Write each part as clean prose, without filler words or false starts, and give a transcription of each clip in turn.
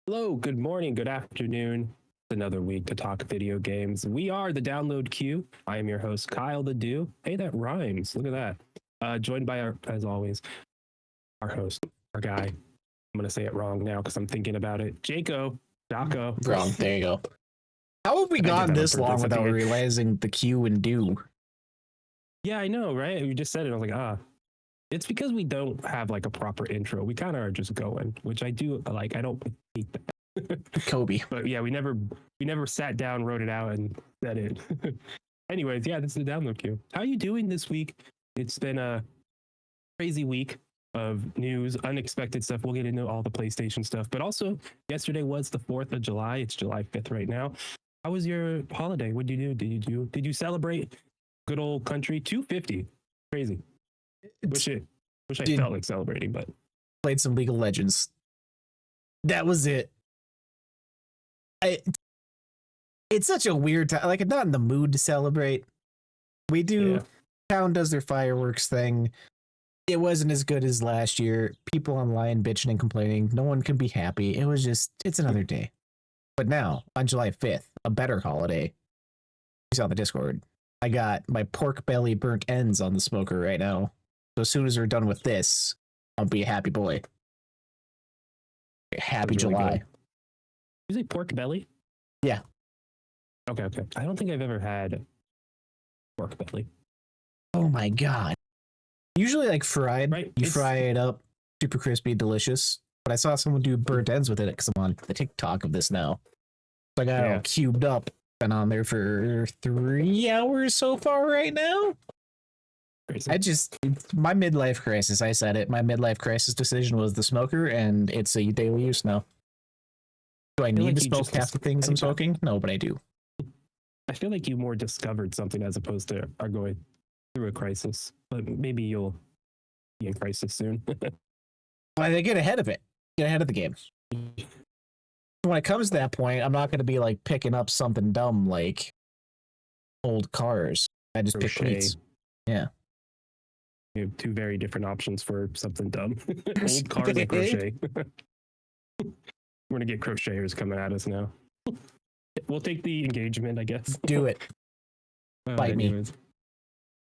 Hello, good morning, good afternoon. It's another week to talk video games. We are the Download Queue. I am your host, Kyle the Dew. Hey, that rhymes. Look at that. Joined by our, as always, our host, our guy. I'm gonna say it wrong now because I'm thinking about it. Jocko. Wrong. There you go. How have we I did gone that on this long purpose. without realizing the Q and do? Yeah, I know, right? We just said it. I was like, it's because we don't have like a proper intro. We kind of are just going, which I do like. I don't hate that. Kobe. But yeah, we never sat down, wrote it out, and said it. Anyways, yeah, this is the download queue. How are you doing this week? It's been a crazy week of news, unexpected stuff. We'll get into all the PlayStation stuff, but also yesterday was the 4th of July. It's July 5th right now. How was your holiday? What did you do? Did you celebrate good old country? 250. Crazy. Wish I felt like celebrating, but played some League of Legends. That was it. It's such a weird time. Like, I'm not in the mood to celebrate. We do. Yeah. Town does their fireworks thing. It wasn't as good as last year. People online bitching and complaining. No one can be happy. It's another day. But now, on July 5th, a better holiday. He's on the Discord. I got my pork belly burnt ends on the smoker right now. So as soon as we're done with this, I'll be a happy boy. Happy Really July. good. You say pork belly? Yeah. Okay. I don't think I've ever had pork belly. Oh my god. Usually like fried. Right? You fry it up, super crispy, delicious. But I saw someone do burnt ends with it because I'm on the TikTok of this now. So I got it all cubed up. Been on there for 3 hours so far right now. Crazy. It's my midlife crisis. I said it. My midlife crisis decision was the smoker, and it's a daily use now. Do I need to smoke half the things I'm smoking? No, but I do. I feel like you more discovered something as opposed to are going through a crisis. But maybe you'll be in crisis soon. Well, I get ahead of it. Get ahead of the game. When it comes to that point, I'm not going to be like picking up something dumb like old cars. I just pick cleats. Yeah. You have two very different options for something dumb. Old cars and crochet. We're going to get crocheters coming at us now. We'll take the engagement, I guess. Do it. Bite me.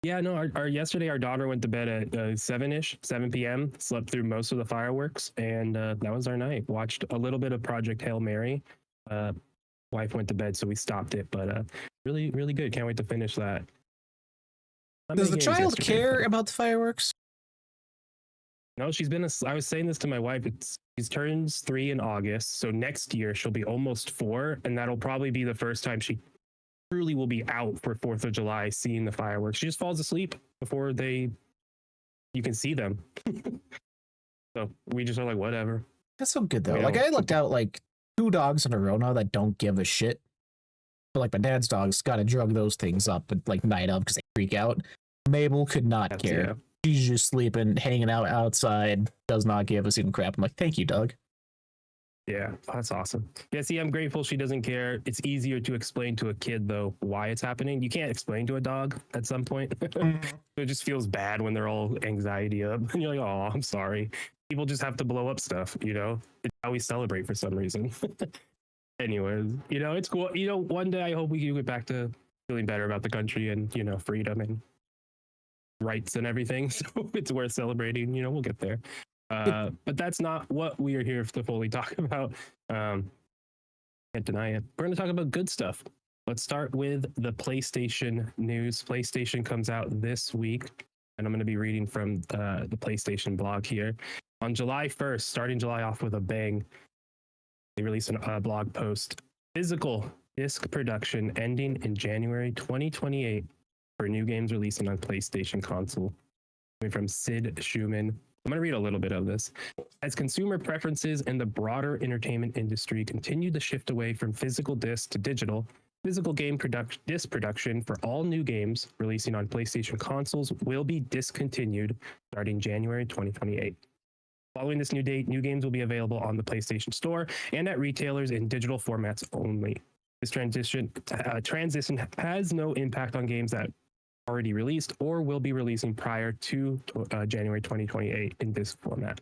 Yeah, no, yesterday our daughter went to bed at 7 p.m., slept through most of the fireworks, and that was our night. Watched a little bit of Project Hail Mary. Wife went to bed, so we stopped it, but really, really good. Can't wait to finish that. Does the child care about the fireworks? No, I was saying this to my wife. She turns 3 in August, so next year she'll be almost 4, and that'll probably be the first time she truly will be out for 4th of July seeing the fireworks. She just falls asleep before you can see them. So we just are like, whatever. That's so good though. Like I looked out like 2 dogs in a row now that don't give a shit. But like my dad's dogs got to drug those things up at like night up because they freak out. Mabel could not care. Yeah. She's just sleeping, hanging out outside, does not give a single crap. I'm like, thank you, Doug. Yeah, that's awesome. Yeah, see, I'm grateful she doesn't care. It's easier to explain to a kid, though, why it's happening. You can't explain to a dog at some point. It just feels bad when they're all anxiety up. And you're like, oh, I'm sorry. People just have to blow up stuff, you know? It's how we celebrate for some reason. Anyways, it's cool. One day I hope we can get back to feeling better about the country and, freedom and rights and everything. So it's worth celebrating. We'll get there. But that's not what we are here to fully talk about. Can't deny it. We're going to talk about good stuff. Let's start with the PlayStation news. PlayStation comes out this week, and I'm going to be reading from the PlayStation blog here. On July 1st, starting July off with a bang, they released a blog post. Physical disc production ending in January 2028 for new games releasing on PlayStation console. Coming from Sid Schumann. I'm going to read a little bit of this. As consumer preferences and the broader entertainment industry continue to shift away from physical discs to digital, physical game disc production for all new games releasing on PlayStation consoles will be discontinued starting January 2028. Following this new date, new games will be available on the PlayStation Store and at retailers in digital formats only. This transition has no impact on games that already released or will be releasing prior to January 2028 in this format.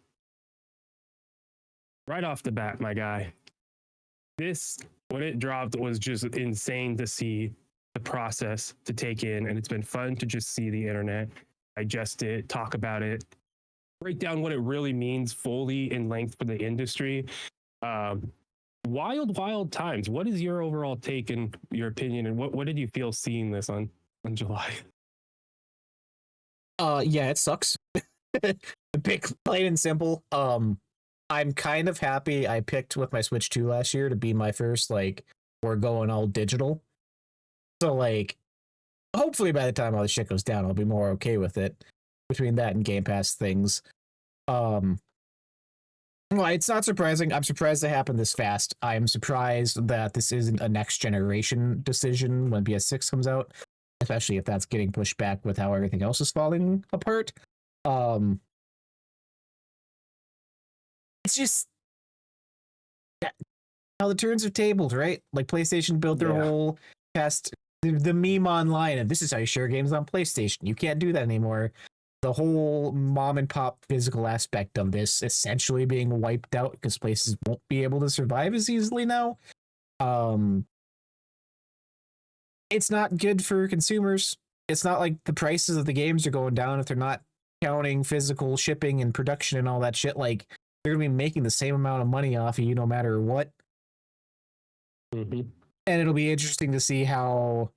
Right off the bat, my guy, this, when it dropped, was just insane to see the process to take in, and it's been fun to just see the internet digest it, talk about it, break down what it really means fully in length for the industry. Um, wild times. What is your overall take and your opinion, and what did you feel seeing this on July? Yeah, it sucks. Big, plain and simple. I'm kind of happy I picked with my Switch 2 last year to be my first, like, we're going all digital. So, like, hopefully by the time all this shit goes down, I'll be more okay with it between that and Game Pass things. Well, it's not surprising. I'm surprised it happened this fast. I'm surprised that this isn't a next generation decision when PS6 comes out, especially if that's getting pushed back with how everything else is falling apart. It's just how the turns are tabled, right? Like PlayStation built their whole test, the meme online, and this is how you share games on PlayStation. You can't do that anymore. The whole mom and pop physical aspect of this essentially being wiped out because places won't be able to survive as easily now. It's not good for consumers. It's not like the prices of the games are going down if they're not counting physical shipping and production and all that shit. Like, they're gonna be making the same amount of money off of you no matter what. Mm-hmm. And it'll be interesting to see how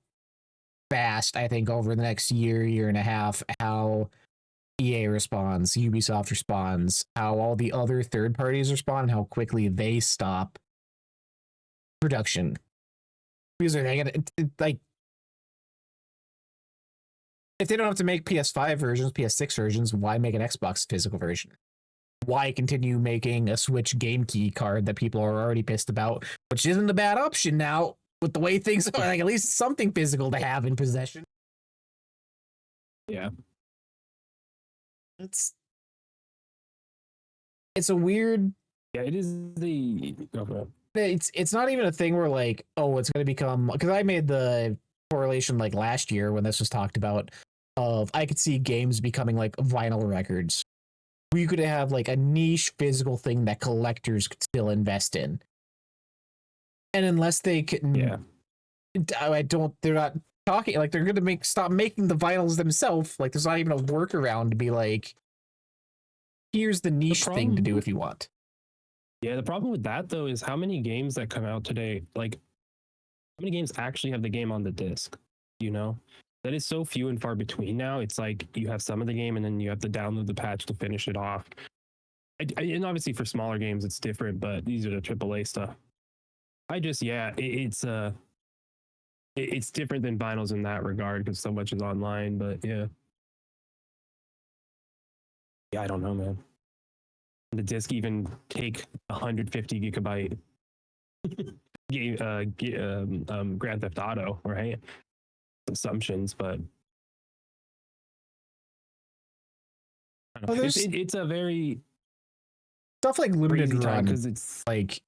fast, I think, over the next year and a half, how EA responds, Ubisoft responds, how all the other third parties respond, how quickly they stop production. Because are they gonna, like, if they don't have to make PS5 versions, PS6 versions, why make an Xbox physical version? Why continue making a Switch game key card that people are already pissed about, which isn't a bad option now with the way things are, like at least something physical to have in possession. Yeah. It's a weird. Yeah, it is the. It's not even a thing where like, oh, it's going to become, because I made the correlation like last year when this was talked about of I could see games becoming like vinyl records. We could have like a niche physical thing that collectors could still invest in. And unless they can, they're not talking, like they're going to stop making the vinyls themselves. Like there's not even a workaround to be like, here's the niche thing to do if you want. Yeah, the problem with that though is how many games that come out today, like how many games actually have the game on the disc, you know? That is so few and far between now. It's like you have some of the game and then you have to download the patch to finish it off. And obviously for smaller games it's different, but these are the AAA stuff. It's different than vinyls in that regard because so much is online. But yeah, I don't know, man. The disc even take 150 gigabyte Grand Theft Auto, right? Assumptions, but it's a very stuff like limited run because it's like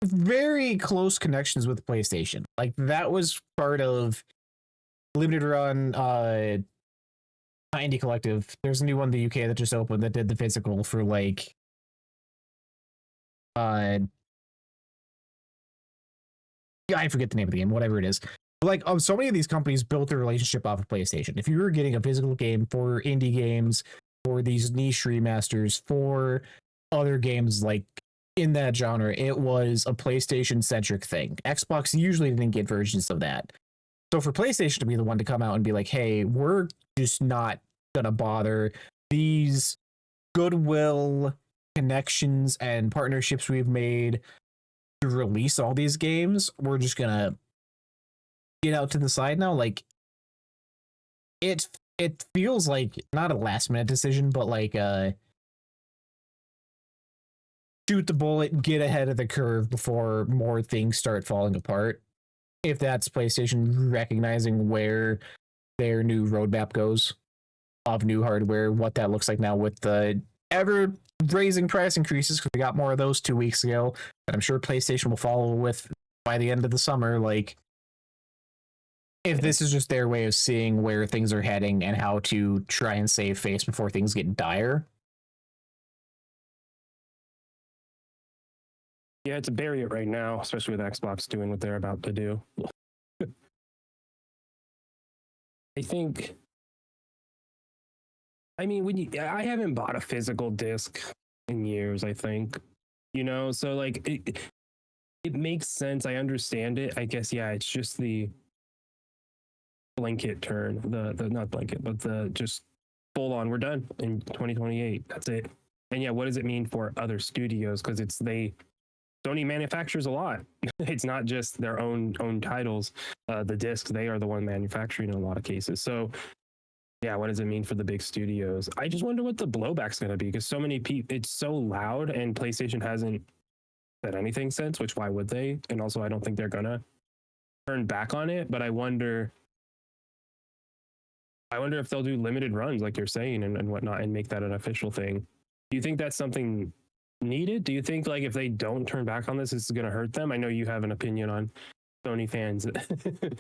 very close connections with PlayStation. Like that was part of limited run. Indie Collective. There's a new one in the UK that just opened that did the physical for like I forget the name of the game, whatever it is. Like, so many of these companies built their relationship off of PlayStation. If you were getting a physical game for indie games, for these niche remasters, for other games like in that genre, it was a PlayStation centric thing. Xbox usually didn't get versions of that. So for PlayStation to be the one to come out and be like, hey, we're just not gonna bother, these goodwill connections and partnerships we've made to release all these games, we're just gonna get out to the side now. Like it feels like not a last minute decision, but like shoot the bullet, get ahead of the curve before more things start falling apart. If that's PlayStation recognizing where their new roadmap goes of new hardware, what that looks like now with the ever raising price increases, because we got more of those 2 weeks ago, that I'm sure PlayStation will follow with by the end of the summer. Like, if this is just their way of seeing where things are heading and how to try and save face before things get dire, Yeah, to bury it right now, especially with Xbox doing what they're about to do. I think. I mean, I haven't bought a physical disc in years. I think, so like it makes sense. I understand it. I guess yeah, it's just the blanket turn, the not blanket, but the just full on. We're done in 2028. That's it. And yeah, what does it mean for other studios? Because Sony manufactures a lot. It's not just their own titles. The discs, they are the one manufacturing in a lot of cases. So yeah, what does it mean for the big studios? I just wonder what the blowback's going to be because so many people, it's so loud, and PlayStation hasn't said anything since. Which why would they? And also, I don't think they're gonna turn back on it. But I wonder if they'll do limited runs like you're saying and whatnot and make that an official thing. Do you think that's something needed? Do you think like if they don't turn back on this is going to hurt them? I know you have an opinion on Sony fans.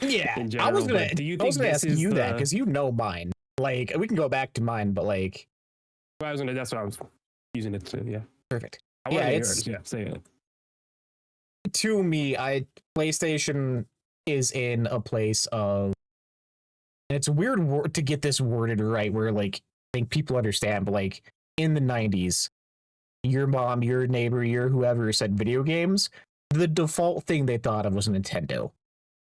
Yeah, in general, do you think I was gonna this ask is you that because you know mine. Like we can go back to mine, but like that's what I was using it to. Yeah, perfect. I want Yeah, to hear it's yours. Yeah, say it. To me, PlayStation is in a place of. And it's a weird to get this worded right, where like I think people understand, but like in the 90s, your mom, your neighbor, your whoever said video games, the default thing they thought of was Nintendo.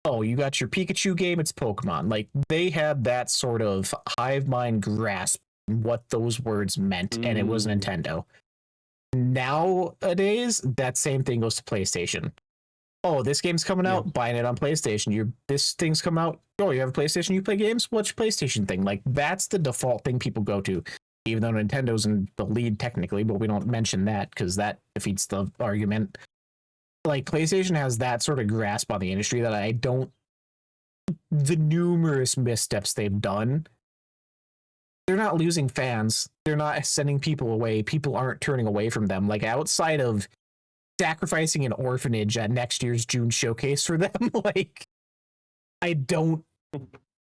Oh, you got your Pikachu game, it's Pokemon. Like they had that sort of hive mind grasp on what those words meant, and it was Nintendo. Nowadays, that same thing goes to PlayStation. Oh, this game's coming out, buying it on PlayStation. This thing's coming out. Oh, you have a PlayStation, you play games? What's your PlayStation thing? Like that's the default thing people go to. Even though Nintendo's in the lead technically, but we don't mention that because that defeats the argument. Like PlayStation has that sort of grasp on the industry that I don't. The numerous missteps they've done, they're not losing fans. They're not sending people away. People aren't turning away from them. Like outside of sacrificing an orphanage at next year's June showcase for them, like I don't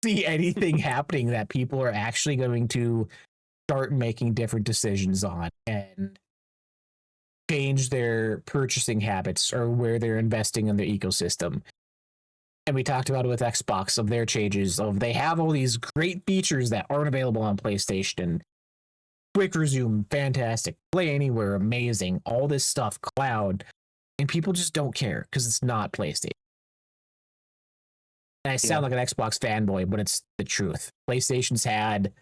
see anything happening that people are actually going to start making different decisions on and change their purchasing habits or where they're investing in the ecosystem. And we talked about it with Xbox of their changes of they have all these great features that aren't available on PlayStation. Quick resume, fantastic. Play anywhere, amazing. All this stuff, cloud. And people just don't care because it's not PlayStation. And I sound like an Xbox fanboy, but it's the truth. PlayStation's had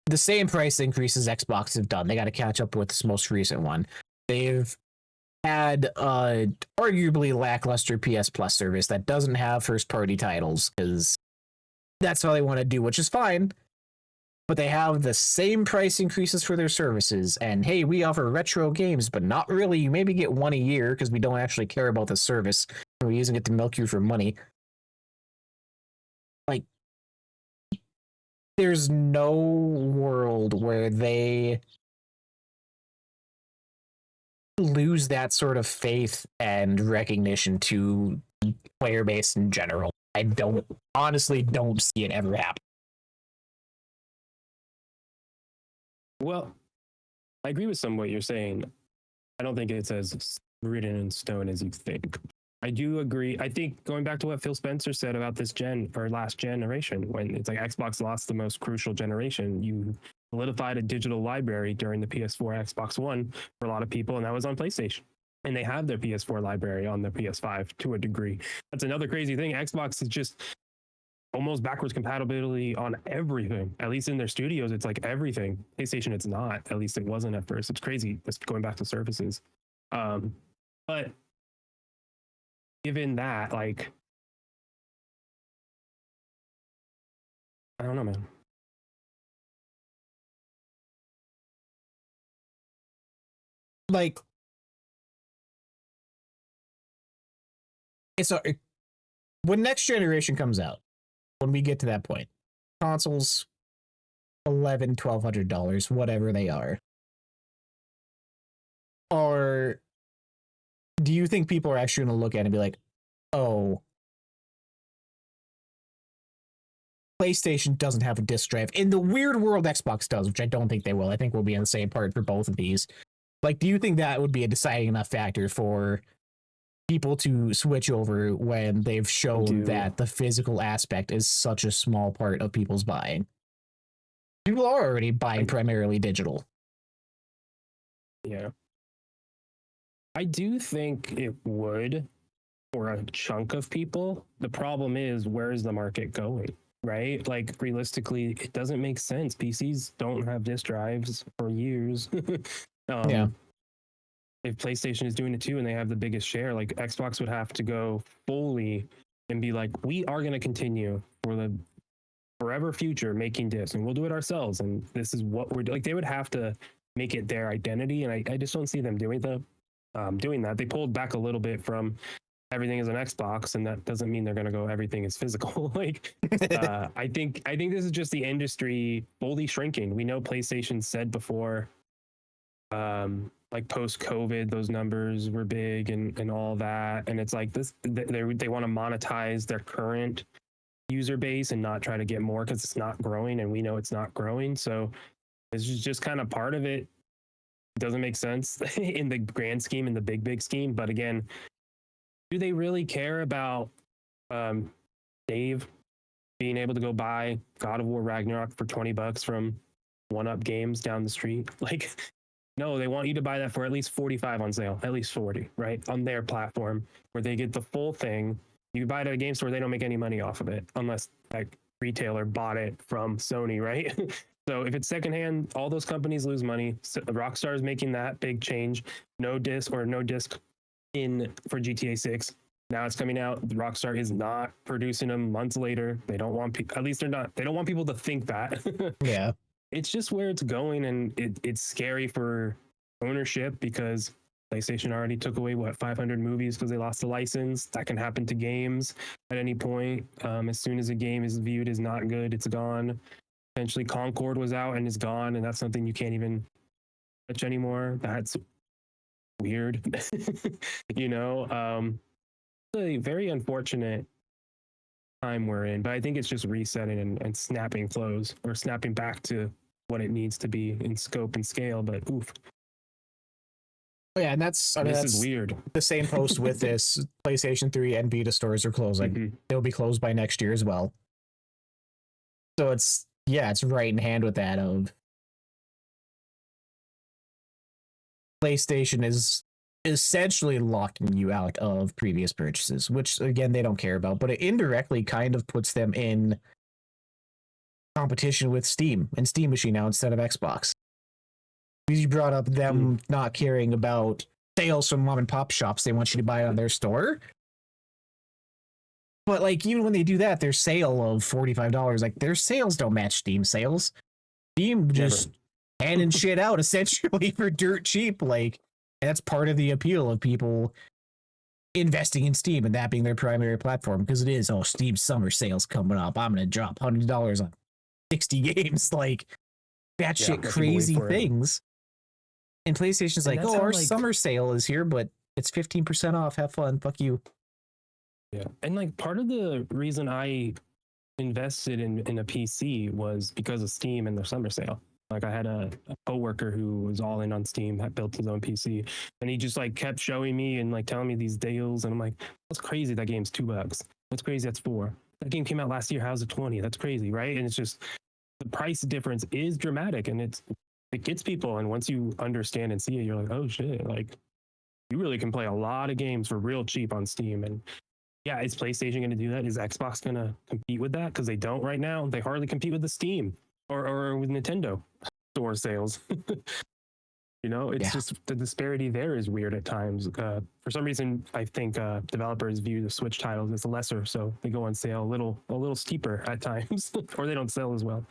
the same price increases Xbox have done. They got to catch up with this most recent one. They've had arguably lackluster PS Plus service that doesn't have first party titles because that's how they want to do, which is fine. But they have the same price increases for their services. And hey, we offer retro games, but not really. You maybe get one a year because we don't actually care about the service. We're using it to milk you for money. Like, there's no world where they lose that sort of faith and recognition to player base in general. I honestly don't see it ever happen. Well, I agree with some of what you're saying. I don't think it's as written in stone as you think. I do agree. I think going back to what Phil Spencer said about this last generation, when it's like Xbox lost the most crucial generation, you solidified a digital library during the PS4, Xbox One for a lot of people, and that was on PlayStation. And they have their PS4 library on their PS5 to a degree. That's another crazy thing. Xbox is just almost backwards compatibility on everything. At least in their studios, it's like everything. PlayStation, it's not. At least it wasn't at first. It's crazy. Just going back to services. But given that, like, I don't know, man. Like, when next generation comes out, when we get to that point, consoles $1,100-$1,200, whatever they are. Or do you think people are actually going to look at it and be like, oh, PlayStation doesn't have a disc drive in the weird world Xbox does, which I don't think they will. I think we'll be on the same part for both of these. Like, do you think that would be a deciding enough factor for people to switch over when they've shown that the physical aspect is such a small part of people's buying? People are already buying primarily digital. Yeah. I do think it would for a chunk of people. The problem is, where is the market going? Right? Like, realistically, it doesn't make sense. PCs don't have disk drives for years. Yeah. If PlayStation is doing it too and they have the biggest share, like Xbox would have to go fully and be like, we are going to continue for the forever future making discs and we'll do it ourselves. And this is what we're like, they would have to make it their identity. And I just don't see them doing that. They pulled back a little bit from everything is an Xbox, and that doesn't mean they're going to go everything is physical. Like, I think this is just the industry fully shrinking. We know PlayStation said before, like post COVID, those numbers were big and all that. And it's like this, they want to monetize their current user base and not try to get more because it's not growing, and we know it's not growing. So it's just kind of part of it. Doesn't make sense in the grand scheme, in the big scheme. But again, do they really care about Dave being able to go buy God of War Ragnarok for $20 from One Up Games down the street? Like, no, they want you to buy that for at least 45 on sale, at least 40, right? On their platform where they get the full thing. You buy it at a game store, they don't make any money off of it unless like retailer bought it from Sony, right? So if it's secondhand, all those companies lose money. So Rockstar is making that big change. No disc in for GTA 6. Now it's coming out. Rockstar is not producing them months later. They don't want at least they don't want people to think that. Yeah. It's just where it's going, and it's scary for ownership because PlayStation already took away 500 movies because they lost the license. That can happen to games at any point. As soon as a game is viewed as not good, it's gone. Potentially Concord was out and is gone, and that's something you can't even touch anymore. That's weird. You know, a very unfortunate time we're in, but I think it's just resetting and snapping close or snapping back to what it needs to be in scope and scale. But oof. Yeah, and that's Is weird. The same post with this. PlayStation 3 and Vita stores are closing. Mm-hmm. They'll be closed by next year as well. So it's right in hand with that of PlayStation is essentially locking you out of previous purchases, which again they don't care about, but it indirectly kind of puts them in competition with Steam and Steam Machine now instead of Xbox. Because you brought up them not caring about sales from mom and pop shops, they want you to buy it on their store. But like even when they do that, their sale of $45, like their sales don't match Steam sales. Steam just handing shit out essentially for dirt cheap, like. And that's part of the appeal of people investing in Steam and that being their primary platform because it is, Steam summer sales coming up. I'm going to drop $100 on 60 games. Like, that shit crazy things. And PlayStation's and like, our summer sale is here, but it's 15% off. Have fun. Fuck you. Yeah. And like part of the reason I invested in a PC was because of Steam and their summer sale. Like I had a coworker who was all in on Steam, that built his own PC, and he just like kept showing me and like telling me these deals, and I'm like, that's crazy. That game's $2. That's crazy. That's $4. That game came out last year. How's it 20? That's crazy, right? And it's just the price difference is dramatic, and it gets people. And once you understand and see it, you're like, oh shit, like you really can play a lot of games for real cheap on Steam. And yeah, is PlayStation going to do that? Is Xbox going to compete with that? Because they don't right now. They hardly compete with the Steam or with Nintendo store sales. You know, it's just the disparity there is weird at times. For some reason, I think developers view the Switch titles as lesser, so they go on sale a little steeper at times, or they don't sell as well.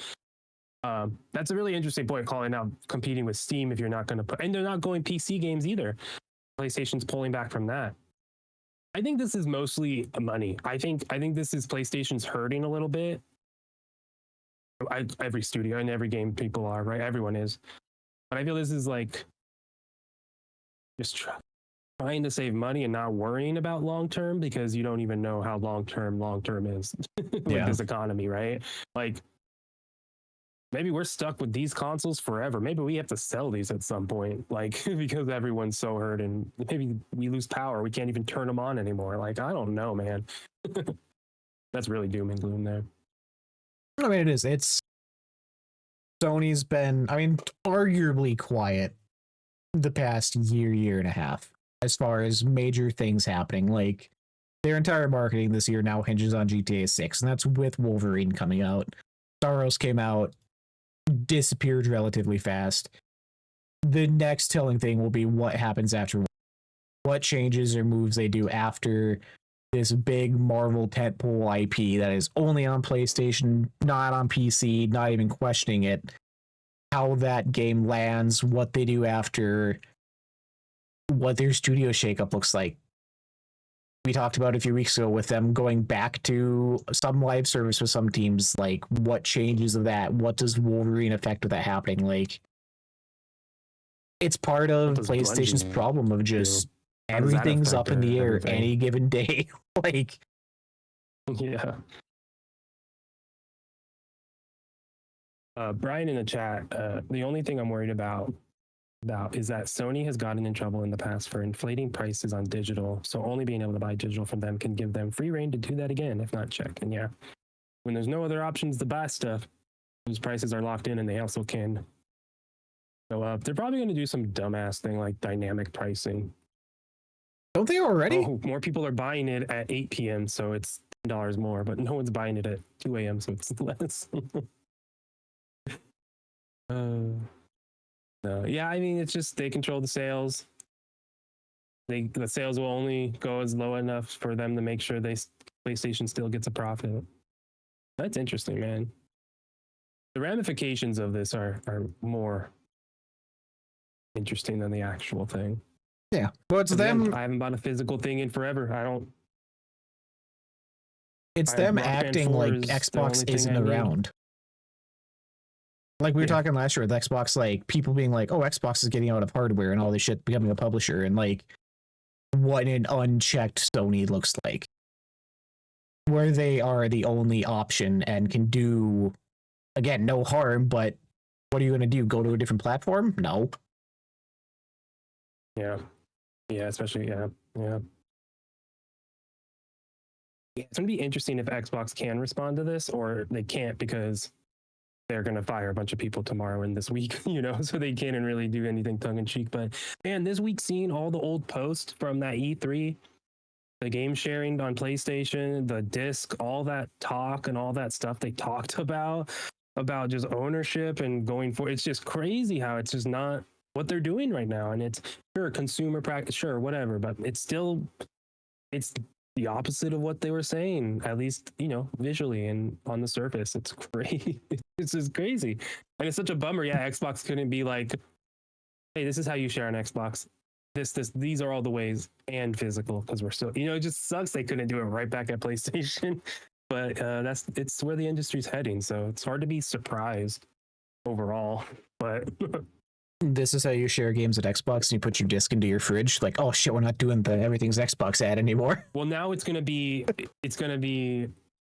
That's a really interesting point, calling out competing with Steam if you're not going to put, and they're not going PC games either. PlayStation's pulling back from that. I think this is mostly money. I think this is PlayStation's hurting a little bit. Every studio and every game people are, right? Everyone is. But I feel this is like just trying to save money and not worrying about long-term because you don't even know how long-term is with this economy, right? Like maybe we're stuck with these consoles forever. Maybe we have to sell these at some point, like because everyone's so hurt, and maybe we lose power. We can't even turn them on anymore. Like I don't know, man. That's really doom and gloom there. I mean, it is. It's Sony's been, I mean, arguably quiet the past year and a half as far as major things happening. Like their entire marketing this year now hinges on GTA 6, and that's with Wolverine coming out. Staros came out, disappeared relatively fast. The next telling thing will be what happens after, what changes or moves they do after this big Marvel tentpole IP that is only on PlayStation, not on PC, not even questioning it. How that game lands, what they do after, what their studio shakeup looks like. We talked about a few weeks ago with them going back to some live service with some teams. Like, what changes of that? What does Wolverine affect with that happening? Like, it's part of PlayStation's problem of just everything's up in the air any given day. Like, yeah. Brian in the chat, the only thing I'm worried about is that Sony has gotten in trouble in the past for inflating prices on digital. So only being able to buy digital from them can give them free reign to do that again, if not check. And yeah, when there's no other options to buy stuff, those prices are locked in and they also can go up. They're probably going to do some dumbass thing like dynamic pricing. Don't they already? Oh, more people are buying it at 8 p.m. So it's $10 more, but no one's buying it at 2 a.m. So it's less. No, yeah, I mean, it's just they control the sales. The sales will only go as low enough for them to make sure PlayStation still gets a profit. That's interesting, man. The ramifications of this are more interesting than the actual thing. Yeah, but it's them. I haven't bought a physical thing in forever. I don't. It's them acting like Xbox isn't around. Like we were talking last year with Xbox, like people being like, "Oh, Xbox is getting out of hardware and all this shit, becoming a publisher," and like what an unchecked Sony looks like, where they are the only option and can do, again, no harm. But what are you going to do? Go to a different platform? No. Yeah, especially yeah. It's going to be interesting if Xbox can respond to this or they can't because they're going to fire a bunch of people tomorrow and this week, so they can't really do anything tongue in cheek. But man, this week, seeing all the old posts from that E3, the game sharing on PlayStation, the disc, all that talk and all that stuff they talked about just ownership and going for it's just crazy how it's just not what they're doing right now. And it's sure consumer practice, sure, whatever, but it's the opposite of what they were saying, at least, visually and on the surface. It's crazy. It's just crazy. And it's such a bummer. Yeah, Xbox couldn't be like, hey, this is how you share an Xbox. These are all the ways and physical because we're still, it just sucks they couldn't do it right back at PlayStation. But it's where the industry's heading. So it's hard to be surprised overall. But this is how you share games at Xbox and you put your disc into your fridge. Like, oh shit, we're not doing the everything's Xbox ad anymore. Well, now it's gonna be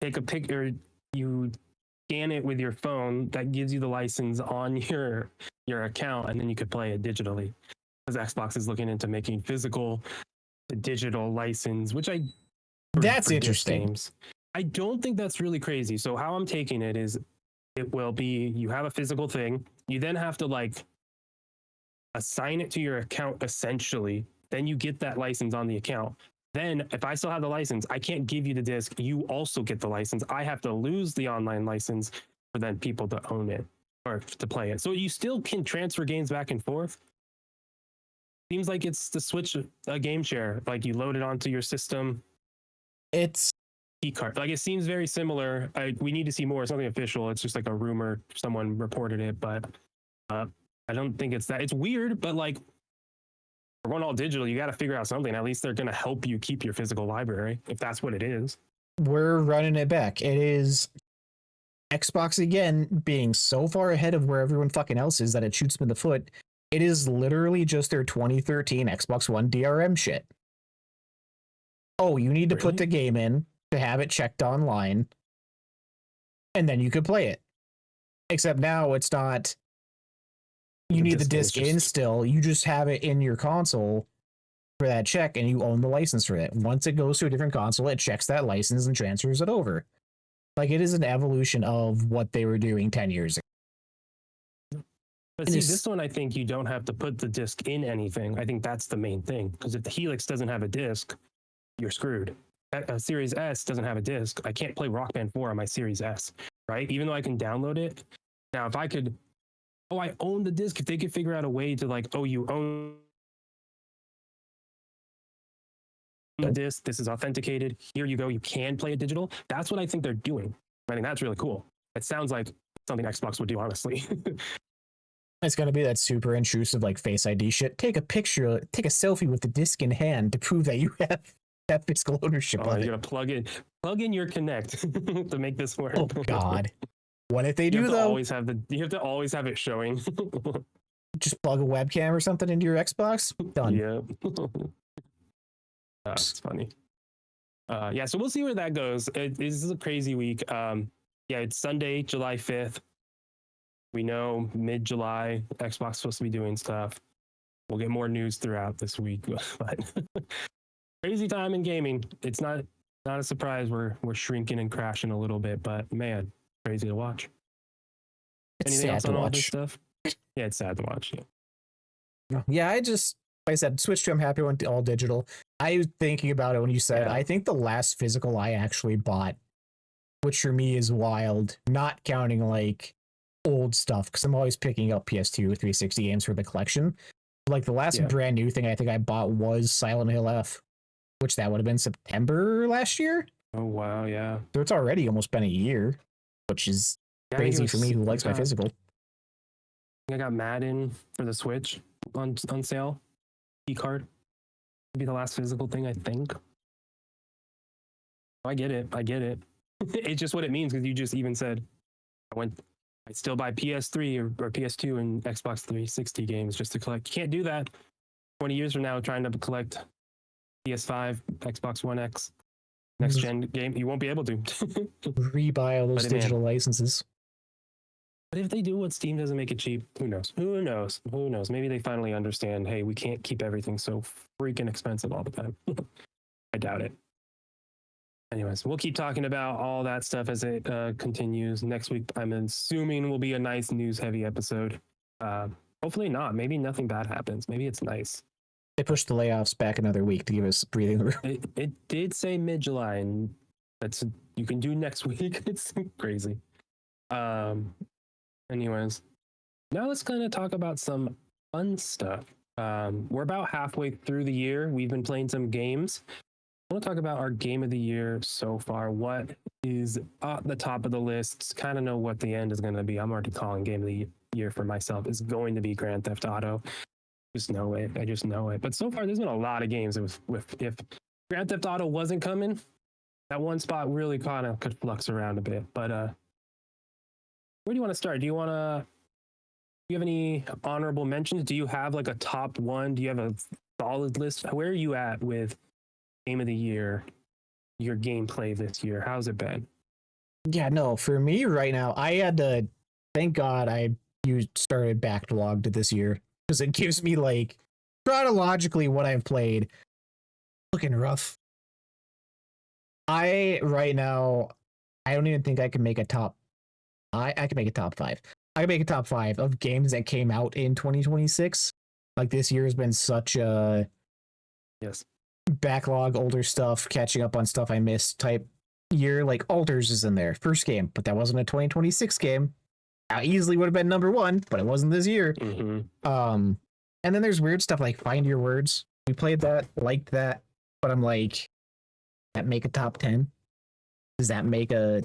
take a picture, you scan it with your phone, that gives you the license on your account, and then you could play it digitally. Because Xbox is looking into making physical to digital license, which that's interesting. Games. I don't think that's really crazy. So how I'm taking it is it will be you have a physical thing, you then have to assign it to your account essentially, then you get that license on the account. Then if I still have the license, I can't give you the disc. You also get the license. I have to lose the online license for then people to own it or to play it. So you still can transfer games back and forth. Seems like it's the Switch game share. Like you load it onto your system. It's key card. Like it seems very similar. We need to see more. It's nothing official. It's just like a rumor. Someone reported it, but I don't think it's that. It's weird, but we're going all digital. You got to figure out something. At least they're going to help you keep your physical library, if that's what it is. We're running it back. It is Xbox again being so far ahead of where everyone fucking else is that it shoots them in the foot. It is literally just their 2013 Xbox One DRM shit. Oh, you need to put the game in to have it checked online, and then you could play it. Except now it's not. You need the disc in still. You just have it in your console for that check, and you own the license for it. Once it goes to a different console, it checks that license and transfers it over. Like, it is an evolution of what they were doing 10 years ago. But see, this one, I think you don't have to put the disc in anything. I think that's the main thing. Because if the Helix doesn't have a disc, you're screwed. A Series S doesn't have a disc. I can't play Rock Band 4 on my Series S, right? Even though I can download it. Now, if I could, I own the disc. If they could figure out a way to like, you own the disc, this is authenticated, here you go, you can play it digital. That's what I think they're doing. I think that's really cool. It sounds like something Xbox would do, honestly. It's going to be that super intrusive, like, Face ID shit. Take a picture, take a selfie with the disc in hand to prove that you have that physical ownership of it. You're going to plug in your Kinect to make this work. Oh, God. What if they do, though? You have to always have it showing. Just plug a webcam or something into your Xbox. Done. Yeah. It's funny. Yeah, so we'll see where that goes. This is a crazy week. Yeah, it's Sunday, July 5th. We know mid-July, Xbox supposed to be doing stuff. We'll get more news throughout this week. But crazy time in gaming. It's not a surprise we're shrinking and crashing a little bit, but man, crazy to watch. It's anything else sad on to all this watch. stuff? Yeah, it's sad to watch. Yeah, like I said, Switch 2, I'm happy went all digital. I was thinking about it when you said, I think the last physical I actually bought, which for me is wild, not counting like old stuff, because I'm always picking up PS2 360 games for the collection. Like the last brand new thing I think I bought was Silent Hill F, which that would have been September last year. Oh, wow, yeah. So it's already almost been a year, which is crazy for me who likes my physical. I got Madden for the Switch on sale. E-card. Be the last physical thing, I think. I get it. It's just what it means, because you just even said I still buy PS3 or PS2 and Xbox 360 games just to collect. You can't do that 20 years from now trying to collect PS5, Xbox One X, next gen game. You won't be able to. Rebuy all those digital licenses. But if they do what Steam doesn't make it cheap, who knows? Maybe they finally understand, hey, we can't keep everything so freaking expensive all the time. I doubt it. Anyways, we'll keep talking about all that stuff as it continues. Next week, I'm assuming will be a nice news-heavy episode. Hopefully not. Maybe nothing bad happens. Maybe it's nice. They pushed the layoffs back another week to give us breathing room. It did say mid-July, and you can do next week. It's crazy. Anyways, now let's kind of talk about some fun stuff. We're about halfway through the year. We've been playing some games. I want to talk about our game of the year so far. What is at the top of the list? Kind of know what the end is going to be. I'm already calling game of the year for myself. It's going to be Grand Theft Auto. Just know it. I just know it. But so far, there's been a lot of games. If Grand Theft Auto wasn't coming, that one spot really kind of could flux around a bit. But where do you want to start? Do you have any honorable mentions? Do you have like a top one? Do you have a solid list? Where are you at with game of the year, your gameplay this year? How's it been? Yeah, no, for me right now, I had to, thank God you started backlogged this year, because it gives me like chronologically what I've played. Looking rough. Right now, I don't even think I can make a top. I can make a top 5. I can make a top 5 of games that came out in 2026. Like, this year has been such a backlog, older stuff, catching up on stuff I missed type year. Like, Alters is in there, first game, but that wasn't a 2026 game. That easily would have been number 1, but it wasn't this year. Mm-hmm. And then there's weird stuff like Find Your Words. We played that, liked that, but I'm like, that make a top 10? Does that make a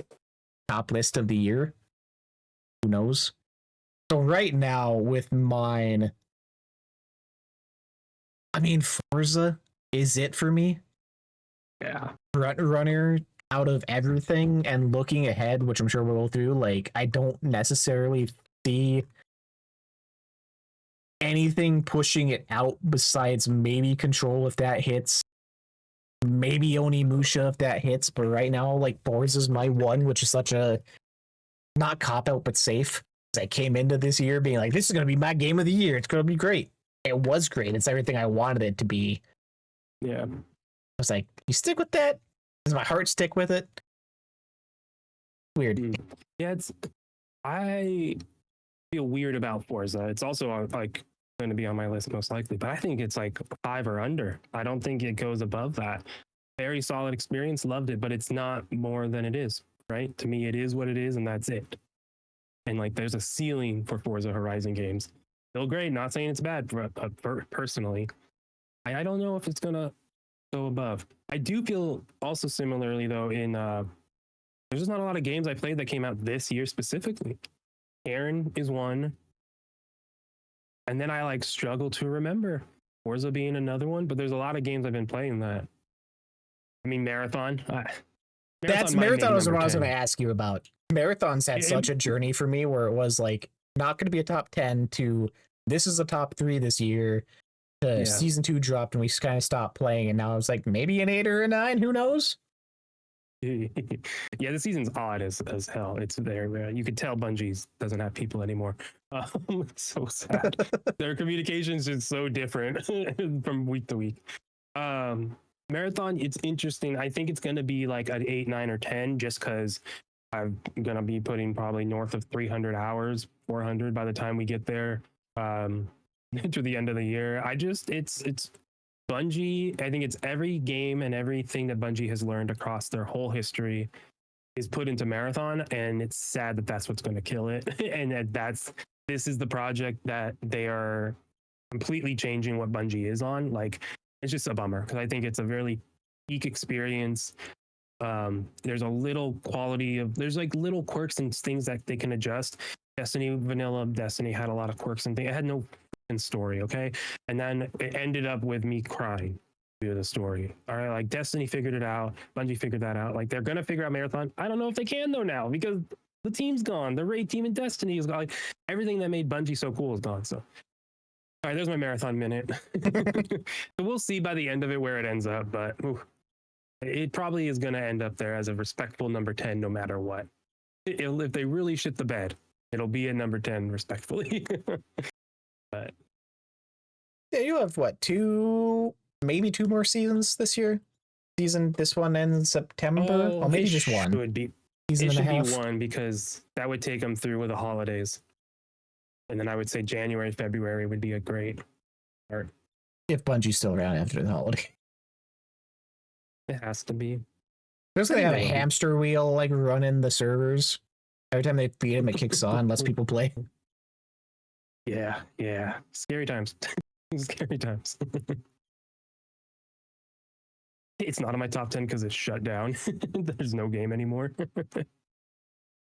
top list of the year? Who knows? So right now with mine, I mean, Forza is it for me. Yeah. Runner out of everything, and looking ahead, which I'm sure we'll go through, like, I don't necessarily see anything pushing it out besides maybe Control if that hits, maybe Onimusha if that hits, but right now, like, Forza's my one, which is such a not cop out but safe. I came into this year being like, this is going to be my game of the year. It's going to be great. It was great. It's everything I wanted it to be. Yeah. I was like, you stick with that? Does my heart stick with it? Weird. Yeah, I feel weird about Forza. It's also like going to be on my list most likely, but I think it's like 5 or under. I don't think it goes above that. Very solid experience, loved it, but it's not more than it is, right? To me, it is what it is, and that's it. And like, there's a ceiling for Forza Horizon games. Still great. Not saying it's bad, personally. I don't know if it's gonna go above. I do feel also similarly though in there's just not a lot of games I played that came out this year specifically. Aaron is one, and then I like struggle to remember Forza being another one. But there's a lot of games I've been playing that. I mean, Marathon. Marathon was what I was going to 10. ask you about. Marathon's had such a journey for me where it was like not going to be a top 10 to this is a top 3 this year. Season 2 dropped and we kind of stopped playing, and now I was like maybe an 8 or a 9. Who knows? Yeah, the season's odd as hell. It's very you could tell Bungie doesn't have people anymore. It's so sad. Their communications is so different from week to week. Marathon, it's interesting. I think it's gonna be like an 8, 9, or 10, just because I'm gonna be putting probably north of 300 hours, 400 by the time we get there to the end of the year. It's Bungie. I think it's every game and everything that Bungie has learned across their whole history is put into Marathon, and it's sad that that's what's going to kill it. And this is the project that they are completely changing what Bungie is on. Like, it's just a bummer because I think it's a really peak experience. There's a little there's like little quirks and things that they can adjust. Vanilla Destiny had a lot of quirks and things. It had no story, okay? And then it ended up with me crying through the story. All right, like Destiny figured it out, Bungie figured that out. Like, they're gonna figure out Marathon. I don't know if they can though now, because the team's gone. The raid team in Destiny is gone. Like, everything that made Bungie so cool is gone. So, all right, there's my Marathon minute. So we'll see by the end of it where it ends up, but it probably is gonna end up there as a respectful number 10 no matter what. If they really shit the bed, it'll be a number 10 respectfully. But yeah, you have what, maybe 2 more seasons this year? This one ends in September. Oh, maybe just one. It should be one, because that would take them through with the holidays, and then I would say January, February would be a great start. If Bungie's still around after the holiday, it has to be. They're just gonna have a hamster wheel like running the servers. Every time they beat him, it kicks on, lets people play. Yeah. Scary times. Scary times. It's not in my top 10 because it's shut down. There's no game anymore.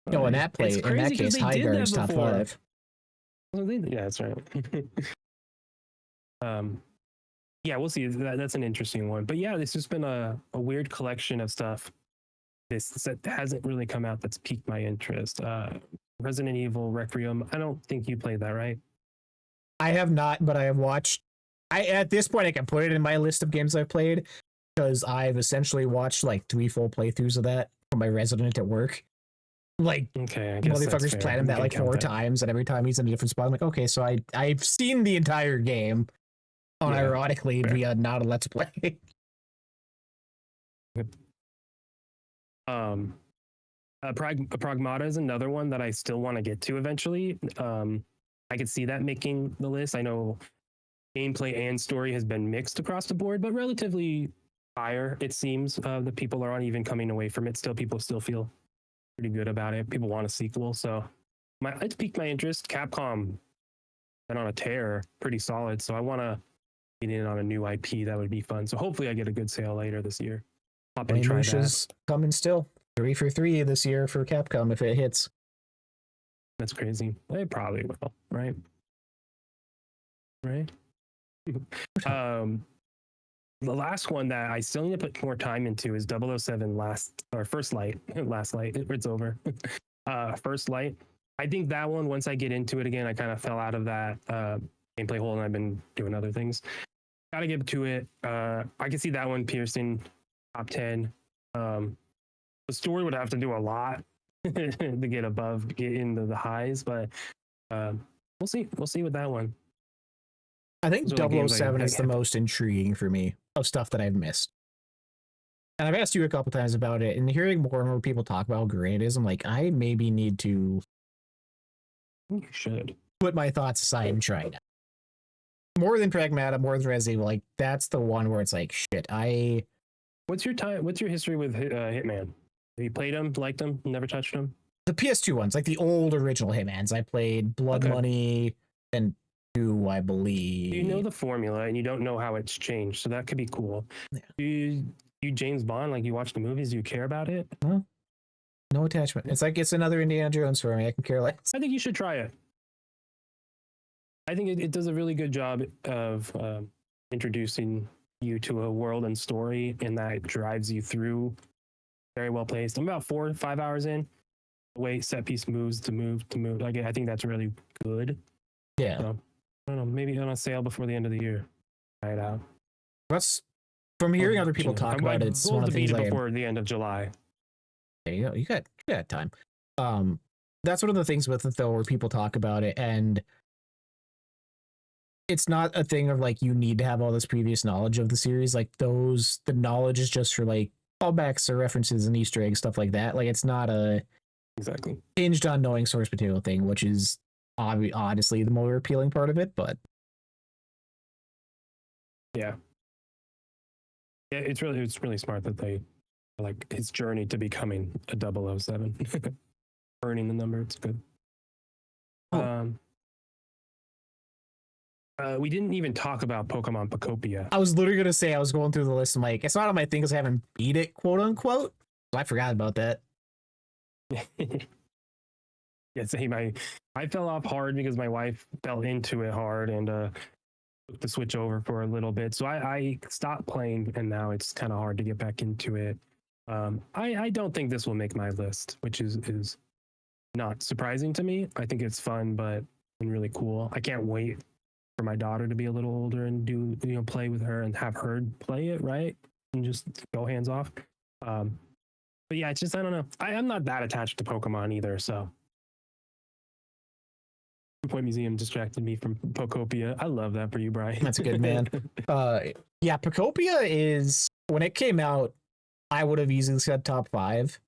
No, in that case, Highguard's top 5. Yeah, that's right. Yeah, we'll see. That's an interesting one. But yeah, this has been a weird collection of stuff. This that hasn't really come out that's piqued my interest. Resident Evil Requiem. I don't think you played that, right? I have not, but I have watched. At this point, I can put it in my list of games I've played, because I've essentially watched like 3 full playthroughs of that for my resident at work. Like, okay, motherfuckers platinum that like 4 times, and every time he's in a different spot, I'm like, okay, so I've seen the entire game, unironically via not a let's play. Pragmata is another one that I still want to get to eventually. I could see that making the list. I know gameplay and story has been mixed across the board, but relatively higher, it seems. The people aren't even coming away from it. People still feel pretty good about it. People want a sequel, so it's piqued my interest. Capcom been on a tear, pretty solid, so I want to get in on a new IP. That would be fun. So hopefully I get a good sale later this year. Pop and try that. Coming still 3 for 3 this year for Capcom if it hits. That's crazy. They probably will, right? The last one that I still need to put more time into is 007 First Light. Last Light. It's over. First Light. I think that one, once I get into it again, I kind of fell out of that gameplay hole, and I've been doing other things. Gotta get to it. I can see that one piercing top 10. The story would have to do a lot to get into the highs, but we'll see. We'll see with that one. I think Those are the games 007 is the most intriguing for me of stuff that I've missed. And I've asked you a couple times about it, and hearing more and more people talk about how great it is, I'm like, I maybe need to You should put my thoughts aside and try it out. More than Pragmata, more than Resident Evil, like that's the one where it's like, shit, What's your history with Hitman? Have you played them, liked them, never touched them? The PS2 ones, like the old original Hitmans. I played Blood Money and 2, I believe. You know the formula and you don't know how it's changed, so that could be cool. Yeah. You James Bond, like you watch the movies, do you care about it? No attachment. It's like it's another Indiana Jones for me. I can care less. I think you should try it. I think it does a really good job of introducing you to a world and story, and that drives you through. Very well placed. I'm about 4 to 5 hours in. The way set piece moves to move. Like, I think that's really good. Yeah. So, I don't know. Maybe on a sale before the end of the year. Try it out. That's from hearing other people talk about it. It's one of the things before the end of July. There you go. You got time. That's one of the things with it though, where people talk about it, and it's not a thing of like you need to have all this previous knowledge of the series. Like the knowledge is just for like callbacks or references and Easter eggs, stuff like that. Like it's not a exactly hinged on knowing source material thing, which is honestly the more appealing part of it. But yeah, it's really smart that they like his journey to becoming a 007, earning the number. It's good. We didn't even talk about Pokemon Pocopia. I was literally gonna say I was going through the list. I'm like, it's not on my thing because I haven't beat it, quote unquote. So I forgot about that. Yeah, same. I fell off hard because my wife fell into it hard and took the switch over for a little bit. So I stopped playing, and now it's kind of hard to get back into it. I don't think this will make my list, which is not surprising to me. I think it's fun, but and really cool. I can't wait for my daughter to be a little older and play with her and have her play it, right? And just go hands off. But yeah, it's just, I don't know. I'm not that attached to Pokemon either, so. Point Museum distracted me from Pocopia. I love that for you, Brian. That's a good man. Yeah, Pocopia is, when it came out, I would have easily said top 5.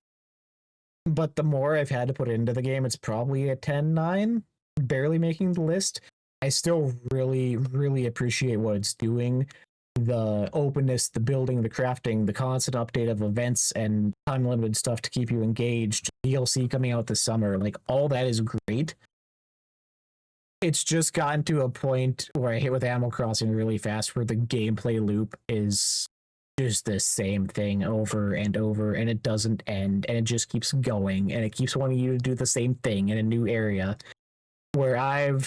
But the more I've had to put into the game, it's probably a 10-9, barely making the list. I still really, really appreciate what it's doing. The openness, the building, the crafting, the constant update of events and time-limited stuff to keep you engaged, DLC coming out this summer, like all that is great. It's just gotten to a point where I hit with Animal Crossing really fast, where the gameplay loop is just the same thing over and over, and it doesn't end, and it just keeps going, and it keeps wanting you to do the same thing in a new area. Where I'm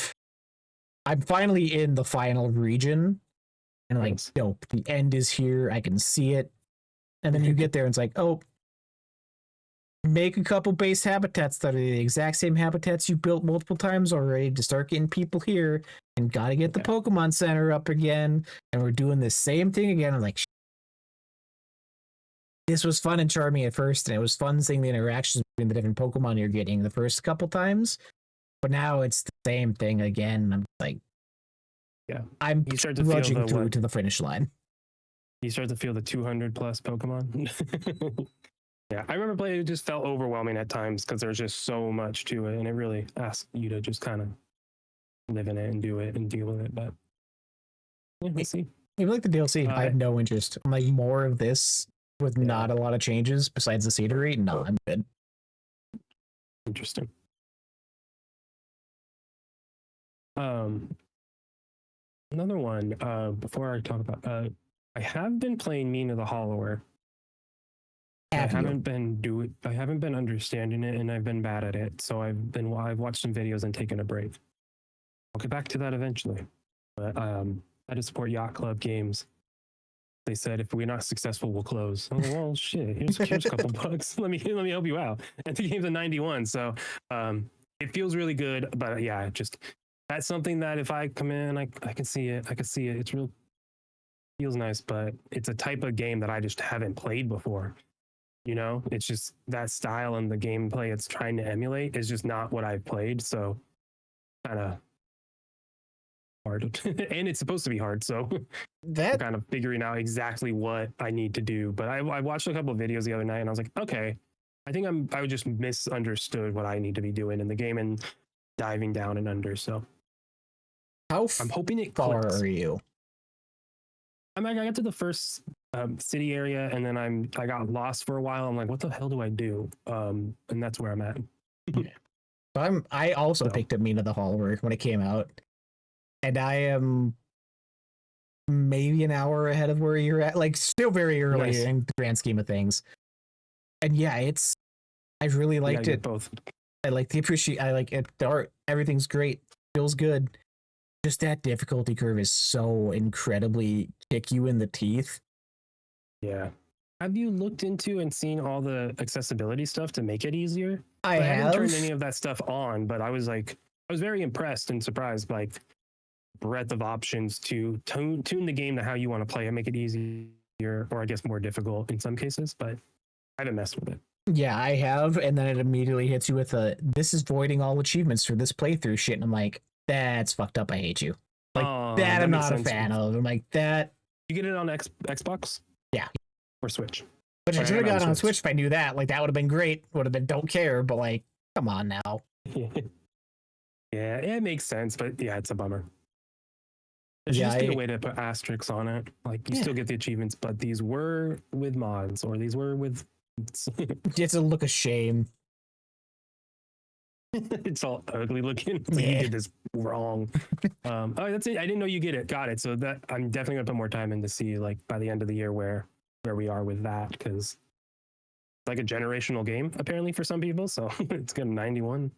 finally in the final region, and like, nope, the end is here. I can see it, and then you get there, and it's like, oh. Make a couple base habitats that are the exact same habitats you built multiple times already to start getting people here, and gotta get the Pokemon Center up again, and we're doing the same thing again. I'm like, this was fun and charming at first, and it was fun seeing the interactions between the different Pokemon you're getting the first couple times, but now it's the same thing again. I'm like, yeah, I'm trudging through to the finish line. You start to feel the 200 plus Pokemon. Yeah, I remember playing, it just felt overwhelming at times because there's just so much to it, and it really asks you to just kind of live in it and do it and deal with it. But yeah, we'll see. Even like the DLC, I have no interest. I'm like, more of this with not a lot of changes besides the scenery. No, I'm good. Interesting. Another one, before I talk about, I have been playing Mina the Hollower. I haven't been understanding it, and I've been bad at it. So I've watched some videos and taken a break. I'll get back to that eventually. But I had to support Yacht Club games. They said if we're not successful, we'll close. Oh well, shit. Here's a couple bucks. Let me help you out. And the game's a 91, so it feels really good. But yeah, that's something that if I come in, I can see it. I can see it. It's real. Feels nice, but it's a type of game that I just haven't played before. You know, it's just that style and the gameplay it's trying to emulate is just not what I've played. So kind of hard. And it's supposed to be hard. So I'm That kind of figuring out exactly what I need to do. But I watched a couple of videos the other night and I was like, okay, I think I just misunderstood what I need to be doing in the game and diving down and under. So how I'm hoping it far clicks. are you? I mean, I got to the first city area and then I got lost for a while. I'm like, what the hell do I do? And that's where I'm at. So I also So, picked up Mina the Hollower when it came out, and I am maybe an hour ahead of where you're at. Like still very early nice. in the grand scheme of things. And yeah, I really You liked gotta get it. both. I like it. The art, everything's great. Feels good. Just that difficulty curve is so incredibly kick you in the teeth. Yeah. Have you looked into and seen all the accessibility stuff to make it easier? I I haven't turned have. any of that stuff on, but I was very impressed and surprised by like breadth of options to tune the game to how you want to play and make it easier, or I guess more difficult in some cases. But I haven't messed with it. Yeah, I have, and then it immediately hits you with a "this is voiding all achievements for this playthrough" shit, and I'm like, "That's fucked up. I hate you." Like that, That I'm makes not a sense. fan of. I'm like that. You get it on Xbox? Yeah, Or Switch? which I Like, I should have got got it on Switch if I knew that. Like that would have been great. Would have been don't care, but like, come on now. Yeah, it makes sense, but yeah, it's a bummer. There should Yeah, just be a way to put asterisks on it. Like you still get the achievements, but these were with mods or these were with. it's a look of shame. It's all ugly looking. It's like you Yeah. did this wrong. Oh, that's it. I didn't know you get it. Got it. So that I'm definitely gonna put more time in to see like by the end of the year where we are with that because it's like a generational game apparently for some people. So it's got 91.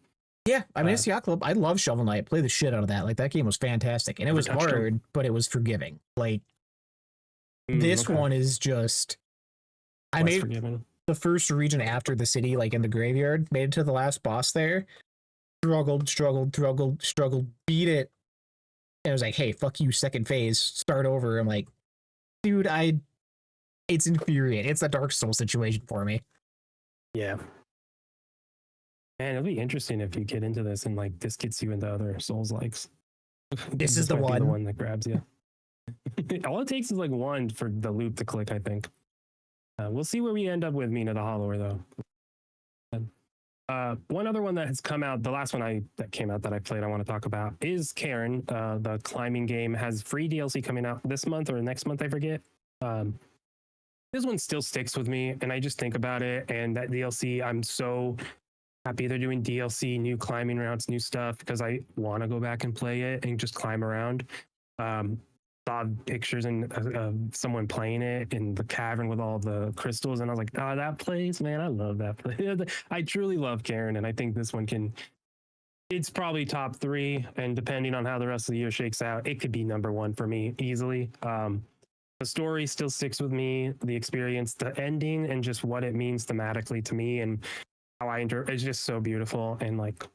Yeah, I mean, it's Yacht Club. I love Shovel Knight. Play the shit out of that. Like that game was fantastic, and it was hard, but it was forgiving. Like this okay. one is just. I Less made forgiving. the first region after the city, like in the graveyard. Made it to the last boss there. Struggled. Beat it. And it was like, hey, fuck you. Second phase, start over. I'm like, dude, It's infuriating. It's a Dark Souls situation for me. Yeah. Man, it'll be interesting if you get into this and like this gets you into other Souls likes. This is the might be the one. one that grabs you. All it takes is like one for the loop to click, I think. We'll see where we end up with Mina the Hollower, though. One other one that has come out, the last one that came out that I played, I want to talk about is Karen. The climbing game has free DLC coming out this month or next month, I forget. This one still sticks with me, and I just think about it. And that DLC, I'm so happy they're doing DLC, new climbing routes, new stuff, because I want to go back and play it and just climb around. Saw pictures and someone playing it in the cavern with all the crystals, and I was like, oh, that place, man, I love that place. I truly love Karen, and I think this one it's probably top 3, and depending on how the rest of the year shakes out, it could be number 1 for me easily. The story still sticks with me, the experience, the ending, and just what it means thematically to me, and how it's just so beautiful and like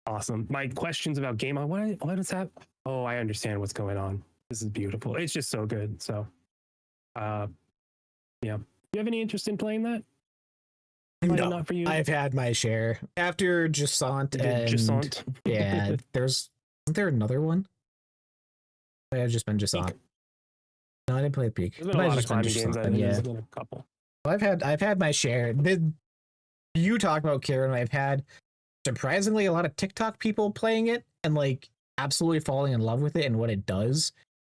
awesome. My questions about game, what is that? Oh, I understand what's going on. This is beautiful. It's just so good. So, yeah. Do you have any interest in playing that? No, not for you. I've had my share after Jasant and Jasant. Yeah, isn't there another one? I've just been Jasant. No, I didn't play Peak. There's been a lot of climbing games. There's been a couple. I've had my share. You talk about Karen. I've had surprisingly a lot of TikTok people playing it and like absolutely falling in love with it and what it does.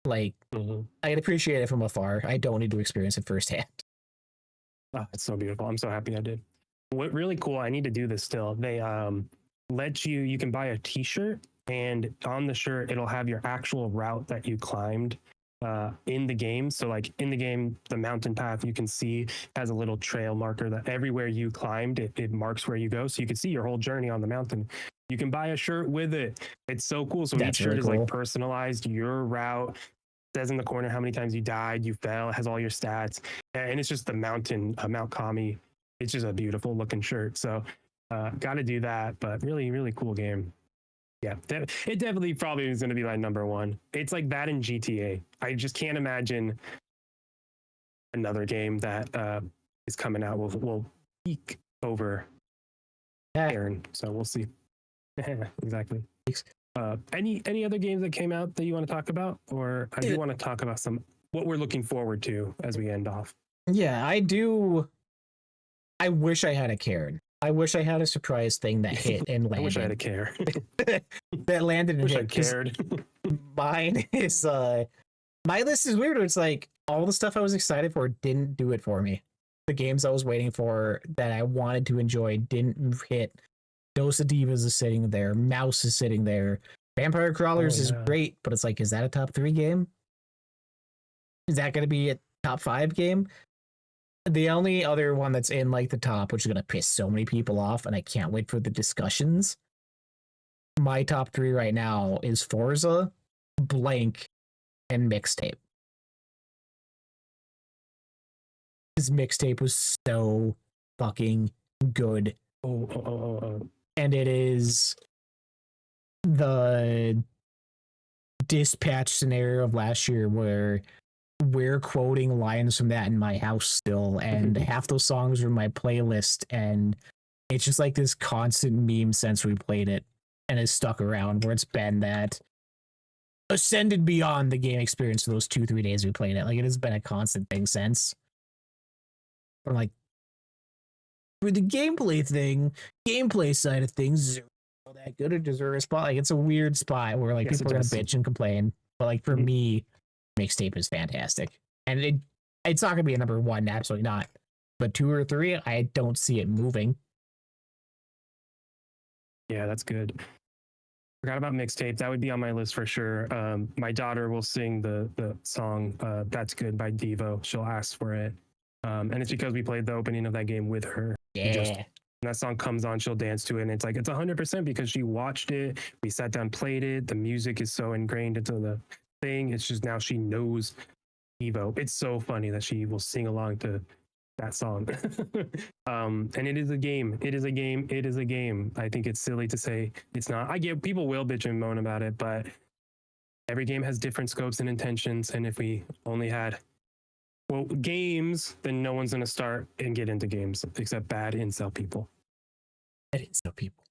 Like I can appreciate it from afar. I don't need to experience it firsthand. Oh, it's so beautiful. I'm so happy I did. What really cool, I need to do this still. They let you can buy a t-shirt, and on the shirt it'll have your actual route that you climbed in the game. So like in the game, the mountain path you can see has a little trail marker that everywhere you climbed, it marks where you go. So you can see your whole journey on the mountain. You can buy a shirt with it. It's so cool. So each shirt is like personalized, your route. Says in the corner how many times you died, you fell, it has all your stats, and it's just the mountain, Mount Kami. It's just a beautiful looking shirt. So got to do that, but really, really cool game. Yeah, it definitely probably is going to be my number 1. It's like that in GTA. I just can't imagine another game that is coming out will peak over Yeah. Aaron. So we'll see. Exactly. Any other games that came out that you want to talk about, or I do want to talk about what we're looking forward to as we end off. Yeah, I do. I wish I had a Karen. I wish I had a surprise thing that hit and landed. I wish I had a care. That landed and wish hit. I cared. Mine is my list is weird. It's like all the stuff I was excited for didn't do it for me. The games I was waiting for that I wanted to enjoy didn't hit. Dose of Divas is sitting there. Mouse is sitting there. Vampire Crawlers is great, but it's like, is that a top 3 game? Is that going to be a top 5 game? The only other one that's in like the top, which is going to piss so many people off, and I can't wait for the discussions. My top 3 right now is Forza, Blank, and Mixtape. His Mixtape was so fucking good. And it is the dispatch scenario of last year where we're quoting lines from that in my house still, and half those songs are in my playlist, and it's just like this constant meme since we played it, and it's stuck around where it's been that ascended beyond the game experience for those 2-3 days we played it. Like, it has been a constant thing since. I'm like, for the gameplay side of things, is it all that good or deserve a spot? Like, it's a weird spot where like people are gonna bitch and complain, but like for me, Mixtape is fantastic, and it's not gonna be a number 1, absolutely not. But 2 or 3, I don't see it moving. Yeah, that's good. Forgot about Mixtape. That would be on my list for sure. My daughter will sing the song "That's Good" by Devo. She'll ask for it, and it's because we played the opening of that game with her. Yeah. When that song comes on, she'll dance to it, and it's like it's 100% because she watched it. We sat down, played it. The music is so ingrained into the thing. It's just now she knows Devo. It's so funny that she will sing along to that song. And it is a game. It is a game. It is a game. I think it's silly to say it's not. I get people will bitch and moan about it, but every game has different scopes and intentions. And if we only had games, then no one's gonna start and get into games except bad incel people. Bad incel people.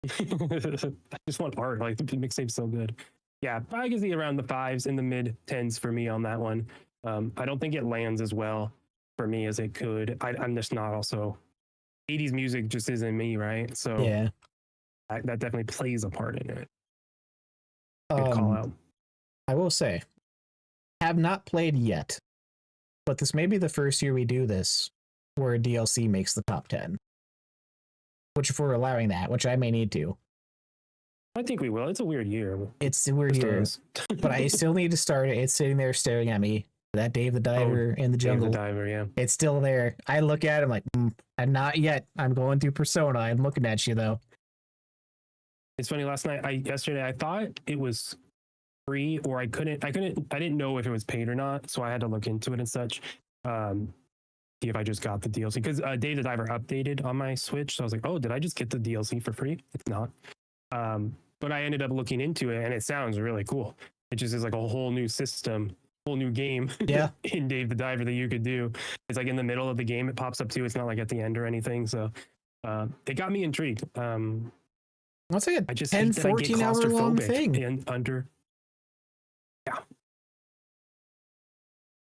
I just want art. Like the Mixtape's so good. Yeah, I can see around the 5s in the mid 10s for me on that one. I don't think it lands as well for me as it could. I'm just not also 80s music just isn't me, right? So yeah, that definitely plays a part in it. Good call out. I will say, have not played yet, but this may be the first year we do this where a DLC makes the top 10. Which, if we're allowing that, which I may need to. I think we will. It's a weird year. It's a weird year, but I still need to start it. It's sitting there staring at me. That Dave the Diver in the jungle. Dave the Diver, yeah. It's still there. I look at it, I'm like, and not yet. I'm going through Persona. I'm looking at you though. It's funny. Yesterday, I thought it was free, or I didn't know if it was paid or not, so I had to look into it and such. See if I just got the DLC because Dave the Diver updated on my Switch, so I was like, oh, did I just get the DLC for free? It's not. But I ended up looking into it, and it sounds really cool. It just is like a whole new system, whole new game. Yeah. In Dave the Diver that you could do. It's like in the middle of the game it pops up too. It's not like at the end or anything. So it got me intrigued. Let's say I just 10, 14 hour long thing. And under. Yeah.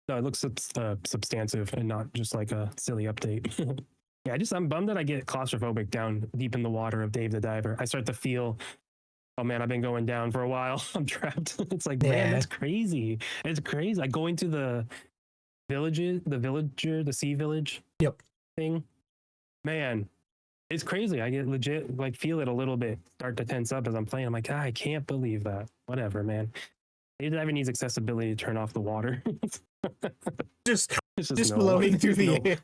No, it looks substantive and not just like a silly update. Yeah, I'm bummed that I get claustrophobic down deep in the water of Dave the Diver. I start to feel, oh man, I've been going down for a while. I'm trapped. It's like, man, that's crazy. It's crazy. Like going to the sea village thing. Man, it's crazy. I get legit like feel it a little bit, start to tense up as I'm playing. I'm like, I can't believe that. Whatever, man. Dave the Diver needs accessibility to turn off the water. just floating through the air.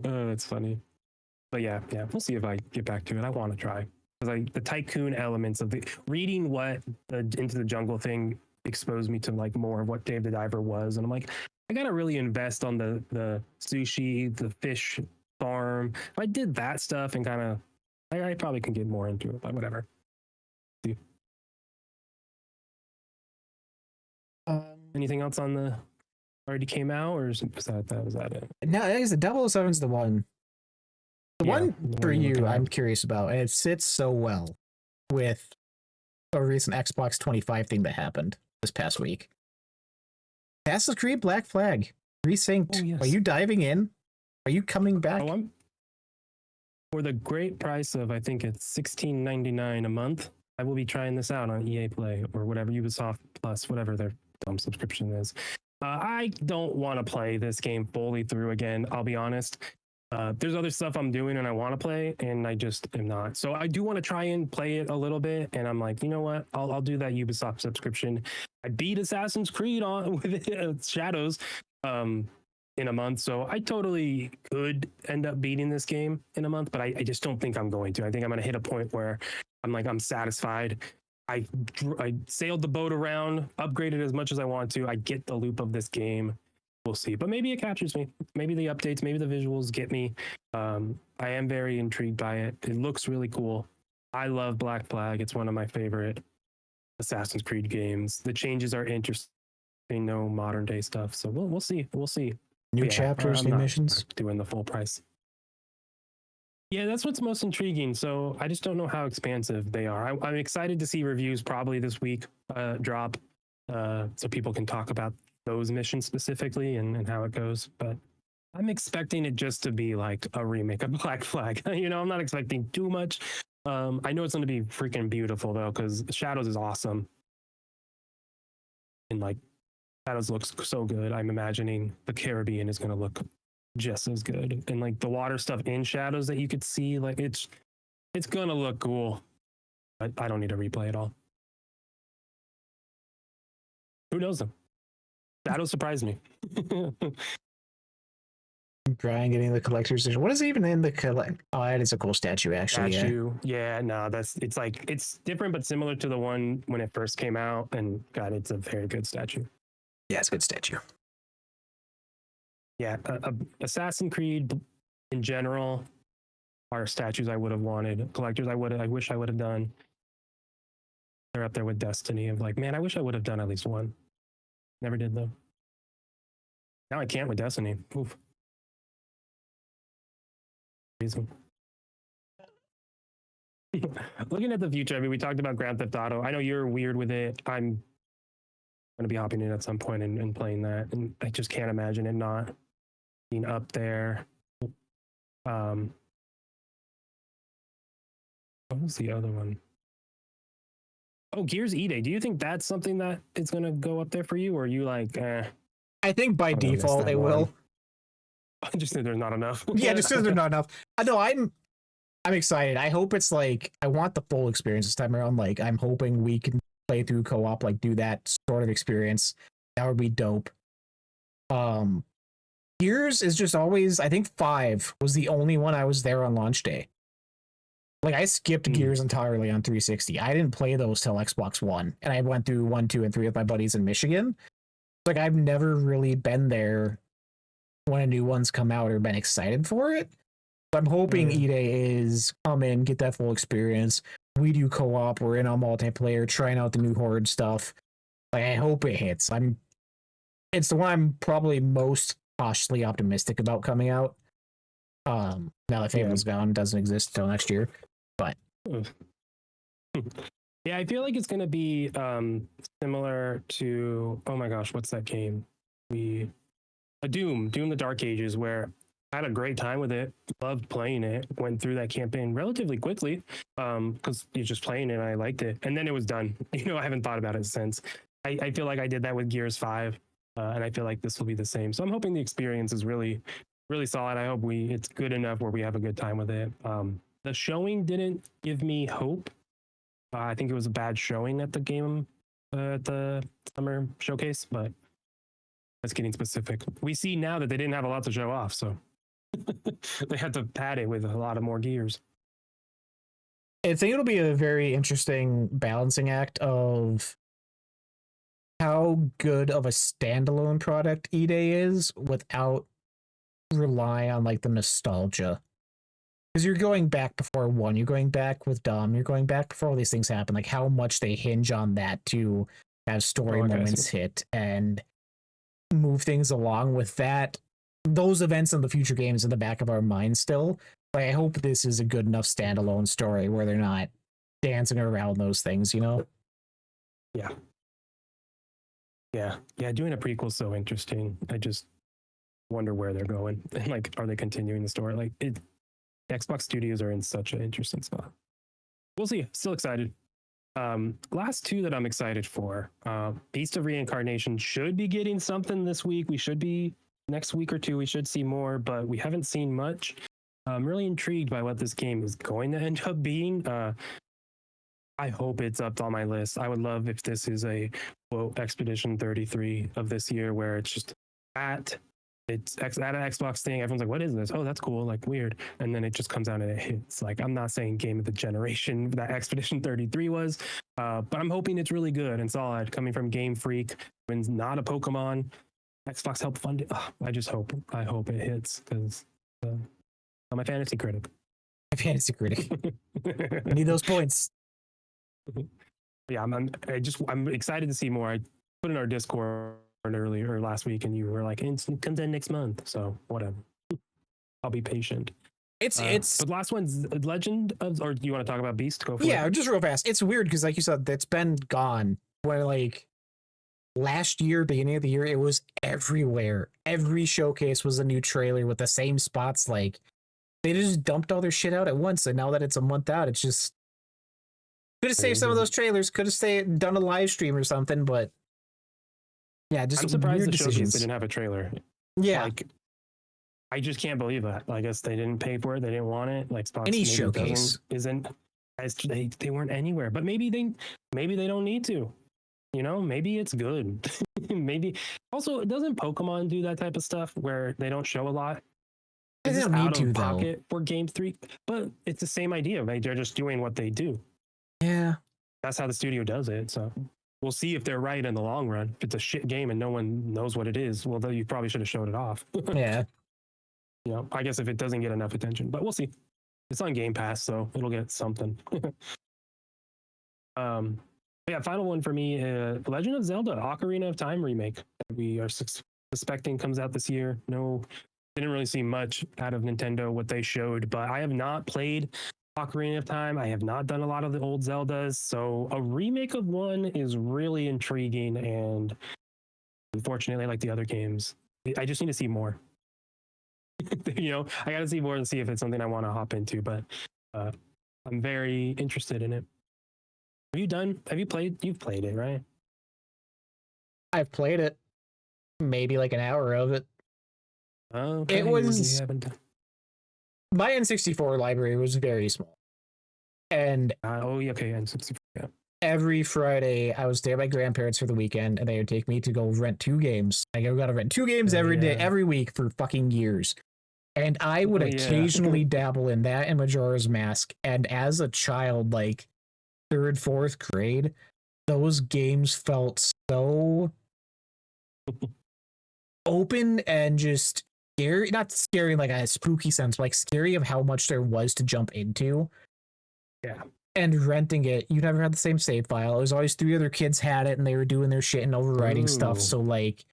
Oh, that's funny. But yeah, we'll see if I get back to it. I want to try because the tycoon elements of the reading what the Into the Jungle thing exposed me to like more of what Dave the Diver was, and I'm like, I gotta really invest on the sushi, the fish farm. If I did that stuff and kind of, I probably can get more into it, but whatever. Anything else on the already came out, or was that it? No, I guess the 007's the one. The Yeah, one the for one you're you, looking at. I'm curious about, and it sits so well with a recent Xbox 25 thing that happened this past week. Assassin's Creed Black Flag Oh resynced. Are yes. you diving in? Are you coming back? Oh, I'm for the great price of, I think it's $16.99 a month. I will be trying this out on EA Play or whatever, Ubisoft Plus, whatever their dumb subscription is. I don't want to play this game fully through again. I'll be honest. There's other stuff I'm doing and I want to play, and I just am not. So I do want to try and play it a little bit, and I'm like, you know what? I'll do that Ubisoft subscription. I beat Assassin's Creed on with Shadows in a month, so I totally could end up beating this game in a month, but I just don't think I'm going to. I think I'm going to hit a point where I'm satisfied. I sailed the boat around, upgraded as much as I want to. I get the loop of this game. We'll see, but maybe it captures me. Maybe the updates, maybe the visuals get me. I am very intrigued by it. It looks really cool. I love Black Flag. It's one of my favorite Assassin's Creed games. The changes are interesting. No modern day stuff, so we'll see. We'll see. New Yeah, chapters, I'm new not missions. doing the full price. Yeah, that's what's most intriguing. So I just don't know how expansive they are. I'm excited to see reviews probably this week drop, so people can talk about those missions specifically and how it goes. But I'm expecting it just to be like a remake of Black Flag. I'm not expecting too much. I know it's going to be freaking beautiful though, because Shadows is awesome, and like Shadows looks so good. I'm imagining the Caribbean is going to look just as good, and like the water stuff in Shadows that you could see, like it's gonna look cool. But I don't need to replay it all. Who knows them? Shadows surprised me. Brian getting the collector's edition. What is even in the collect? Oh, that is a cool statue, actually. Statue, yeah, no, it's like it's different but similar to the one when it first came out, and God, it's a very good statue. Yeah, it's a good statue. Yeah, Assassin's Creed in general are statues I would have wanted. Collectors I wish I would have done. They're up there with Destiny of like, man, I wish I would have done at least one. Never did though. Now I can't with Destiny. Oof. Reason. Looking at the future, I mean, we talked about Grand Theft Auto. I know you're weird with it. I'm going to be hopping in at some point and playing that, and I just can't imagine it not being up there. What was the other one? Oh, Gears E-Day. Do you think that's something that is going to go up there for you, or are you like, I think by I'm gonna miss default that it one? will. I just think there's not enough. Yeah, just because there's not enough. I know I'm excited. I hope it's like I want the full experience this time around. Like I'm hoping we can play through co-op, like do that sort of experience. That would be dope. Gears is just always, I think 5 was the only one I was there on launch day. Like I skipped Gears entirely on 360. I didn't play those till Xbox One, and I went through 1, 2, and 3 with my buddies in Michigan. Like I've never really been there when a new one's come out or been excited for it. So I'm hoping E-Day is come in, get that full experience. We do co-op, we're in on multiplayer, trying out the new Horde stuff. Like I hope it hits. It's the one I'm probably most cautiously optimistic about coming out. Now that Fable's gone, doesn't exist until next year. But yeah, I feel like it's gonna be similar to, oh my gosh, what's that game? Doom the Dark Ages, where I had a great time with it, loved playing it, went through that campaign relatively quickly, because you're just playing it and I liked it, and then it was done. I haven't thought about it since. I feel like I did that with Gears 5, and I feel like this will be the same. So I'm hoping the experience is really, really solid. I hope it's good enough where we have a good time with it. The showing didn't give me hope. I think it was a bad showing at the game, at the summer showcase, but that's getting specific. We see now that they didn't have a lot to show off, so they had to pad it with a lot of more gears. I think it'll be a very interesting balancing act of how good of a standalone product E-Day is without relying on like the nostalgia. Because you're going back before 1, you're going back with Dom, you're going back before all these things happen, like how much they hinge on that to have story moments hit. And move things along with those events in the future games in the back of our mind still. But I hope this is a good enough standalone story where they're not dancing around those things, you know? Yeah. Yeah. Doing a prequel's so interesting. I just wonder where they're going. Like, are they continuing the story? Like, Xbox Studios are in such an interesting spot. We'll see. Still excited. Last two that I'm excited for. Beast of Reincarnation should be getting something this week. We should be next week or two. We should see more, but we haven't seen much. I'm really intrigued by what this game is going to end up being. I hope it's up on my list. I would love if this is a quote Expedition 33 of this year, where it's just at an Xbox thing. Everyone's like, "What is this? Oh, that's cool. Like weird." And then it just comes out and it hits. Like I'm not saying game of the generation that Expedition 33 was, but I'm hoping it's really good and solid. Coming from Game Freak, when not a Pokemon, Xbox helped fund it. I hope it hits because I'm a fantasy critic. A fantasy critic. I need those points. Yeah, I'm excited to see more. I put in our Discord earlier or last week, and you were like, "It comes in next month," so whatever. I'll be patient. It's but last one's Legend of, or do you want to talk about Beast? Go for yeah, it. just real fast. It's weird because, like you said, that's been gone. Where like last year, beginning of the year, it was everywhere. Every showcase was a new trailer with the same spots. Like they just dumped all their shit out at once, and now that it's a month out, it's just could have saved some of those trailers. Could have done a live stream or something, but yeah, just I'm surprised weird the showcase decisions. didn't have a trailer. Yeah, Like I just can't believe that. I guess they didn't pay for it. They didn't want it. Like Xbox any maybe showcase isn't as they weren't anywhere. But maybe they don't need to. You know, maybe it's good. Maybe also doesn't Pokemon do that type of stuff where they don't show a lot? They It's don't out need of to though. pocket for Game 3, but it's the same idea. Right? They're just doing what they do. Yeah, That's how the studio does it. So we'll see if they're right in the long run. If it's a shit game and no one knows what it is, well, then you probably should have showed it off. yeah. You know, I guess if it doesn't get enough attention, but we'll see. It's on Game Pass, so it'll get something. um, yeah, final one for me: Legend of Zelda: Ocarina of Time remake that we are suspecting comes out this year. No, didn't really see much out of Nintendo what they showed, but I have not played Ocarina of Time. I have not done a lot of the old Zeldas, so a remake of one is really intriguing. And unfortunately, like the other games, I just need to see more. You know, I got to see more and see if it's something I want to hop into. But I'm very interested in it. Have you done? Have you played? You've played it, right? I've played it. Maybe like an hour of it. Okay, It was my N64 library was very small, and oh yeah, okay, N64. Yeah. every Friday I was there with my grandparents for the weekend, and they would take me to go rent 2 games. I got to rent 2 games every day, every week for fucking years. And I would occasionally dabble in that and Majora's Mask. And as a child, like third, fourth grade, those games felt so open and just scary. Not scary in like a spooky sense, like scary of how much there was to jump into. Yeah. And renting it, you never had the same save file. It was always 3 other kids had it and they were doing their shit and overwriting stuff. So like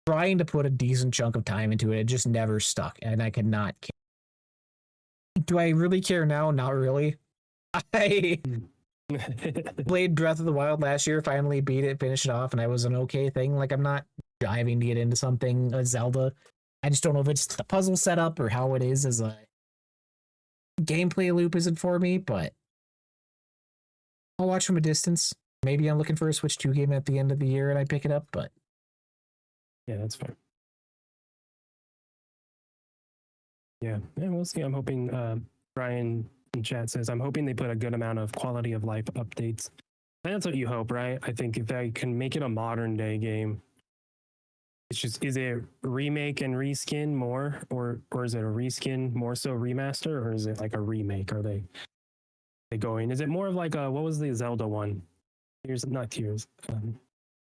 trying to put a decent chunk of time into it, it just never stuck. And I could not care. Do I really care now? Not really. I played Breath of the Wild last year, finally beat it, finished it off, and I was an okay thing. Like I'm not diving to get into something, a Zelda. I just don't know if it's the puzzle setup or how it is as a gameplay loop isn't for me, but I'll watch from a distance. Maybe I'm looking for a Switch 2 game at the end of the year and I pick it up, but yeah, that's fair. Yeah, we'll see. I'm hoping Brian in chat says, I'm hoping they put a good amount of quality of life updates. And that's what you hope, right? I think if they can make it a modern day game, it's just, is it remake and reskin more, or is it a reskin more so remaster, or is it like a remake? Are they going? Is it more of like a, what was the Zelda one? Tears.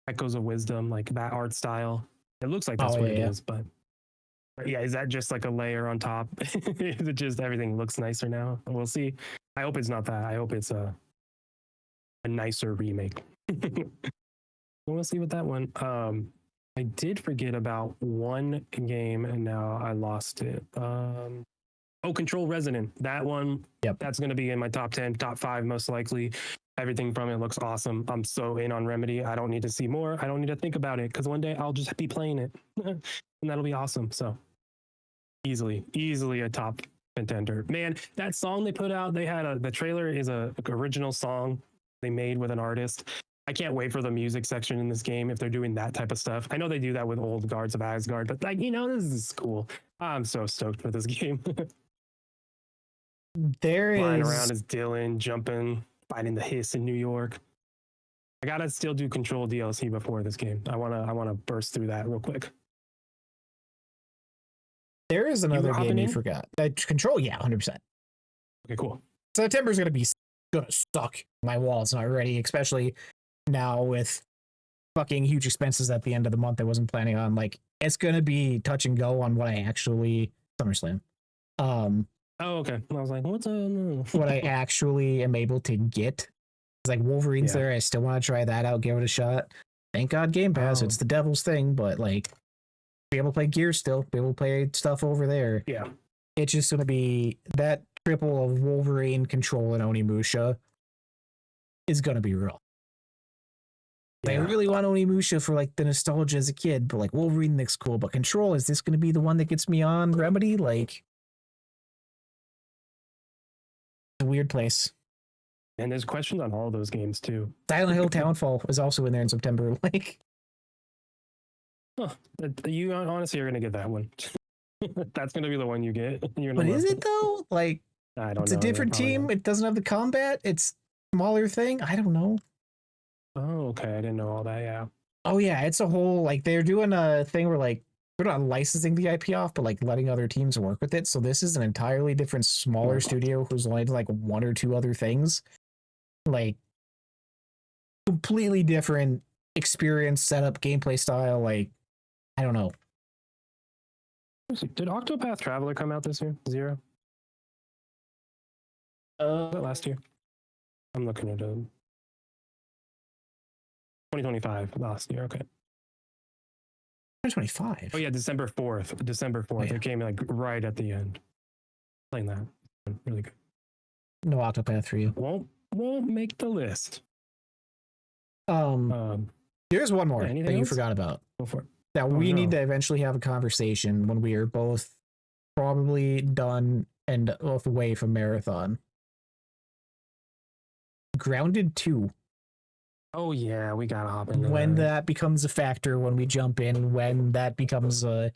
Echoes of Wisdom, like that art style. It looks like that's what it is, but yeah, is that just like a layer on top? Is it just everything looks nicer now? We'll see. I hope it's not that. I hope it's a nicer remake. We'll see with that one. I did forget about one game and now I lost it. Control Resonant. That one, Yep. that's going to be in my top 10, top 5, most likely. Everything from it looks awesome. I'm so in on Remedy. I don't need to see more. I don't need to think about it because one day I'll just be playing it and that'll be awesome. So easily a top contender. Man, that song they put out, they had the trailer is a original song they made with an artist. I can't wait for the music section in this game if they're doing that type of stuff. I know they do that with old Guards of Asgard, but like, this is cool. I'm so stoked for this game. There Flying is around as Dylan, jumping, fighting the hiss in New York. I gotta still do Control DLC before this game. I wanna burst through that real quick. there is another hopping game you in? forgot. Control, yeah, 100%. Okay, cool. September's gonna suck. My wallet's not ready, especially now with fucking huge expenses at the end of the month I wasn't planning on. Like, it's gonna be touch and go on what I actually SummerSlam. Oh, okay. I was like, what's what I actually am able to get. It's like Wolverine's Yeah. there. I still want to try that out, give it a shot. Thank God Game Pass. Oh. It's the devil's thing, but like be able to play Gears still, be able to play stuff over there. Yeah. It's just gonna be that triple of Wolverine, Control, and Onimusha is gonna be real. I really want Onimusha for like the nostalgia as a kid, but like Wolverine looks cool. But Control, is this gonna be the one that gets me on Remedy? Like, it's a weird place. And there's questions on all those games too. Silent Hill Townfall is also in there in September. Like, you honestly are gonna get that one. That's gonna be the one you get. But is it though? Like, I don't know. It's a different team. It doesn't have the combat. It's a smaller thing. I don't know. Oh, okay. I didn't know all that. Yeah. Oh yeah, it's a whole like they're doing a thing where like they're not licensing the IP off, but like letting other teams work with it. So this is an entirely different, smaller studio who's only like one or two other things. Like completely different experience, setup, gameplay style. Like, I don't know. Did Octopath Traveler come out this year? 0? Was that last year? I'm looking at it. 2025, last year. Okay. 2025. Oh yeah, December 4th. December 4th. Oh, yeah. It came like right at the end. Playing that. Really good. No Octopath for you. Won't make the list. Here's one more anything that you else? forgot about. Go for it. That we need to eventually have a conversation when we are both probably done and away from Marathon. Grounded 2. Oh yeah, we gotta hop in. When that becomes a factor, when we jump in, when that becomes a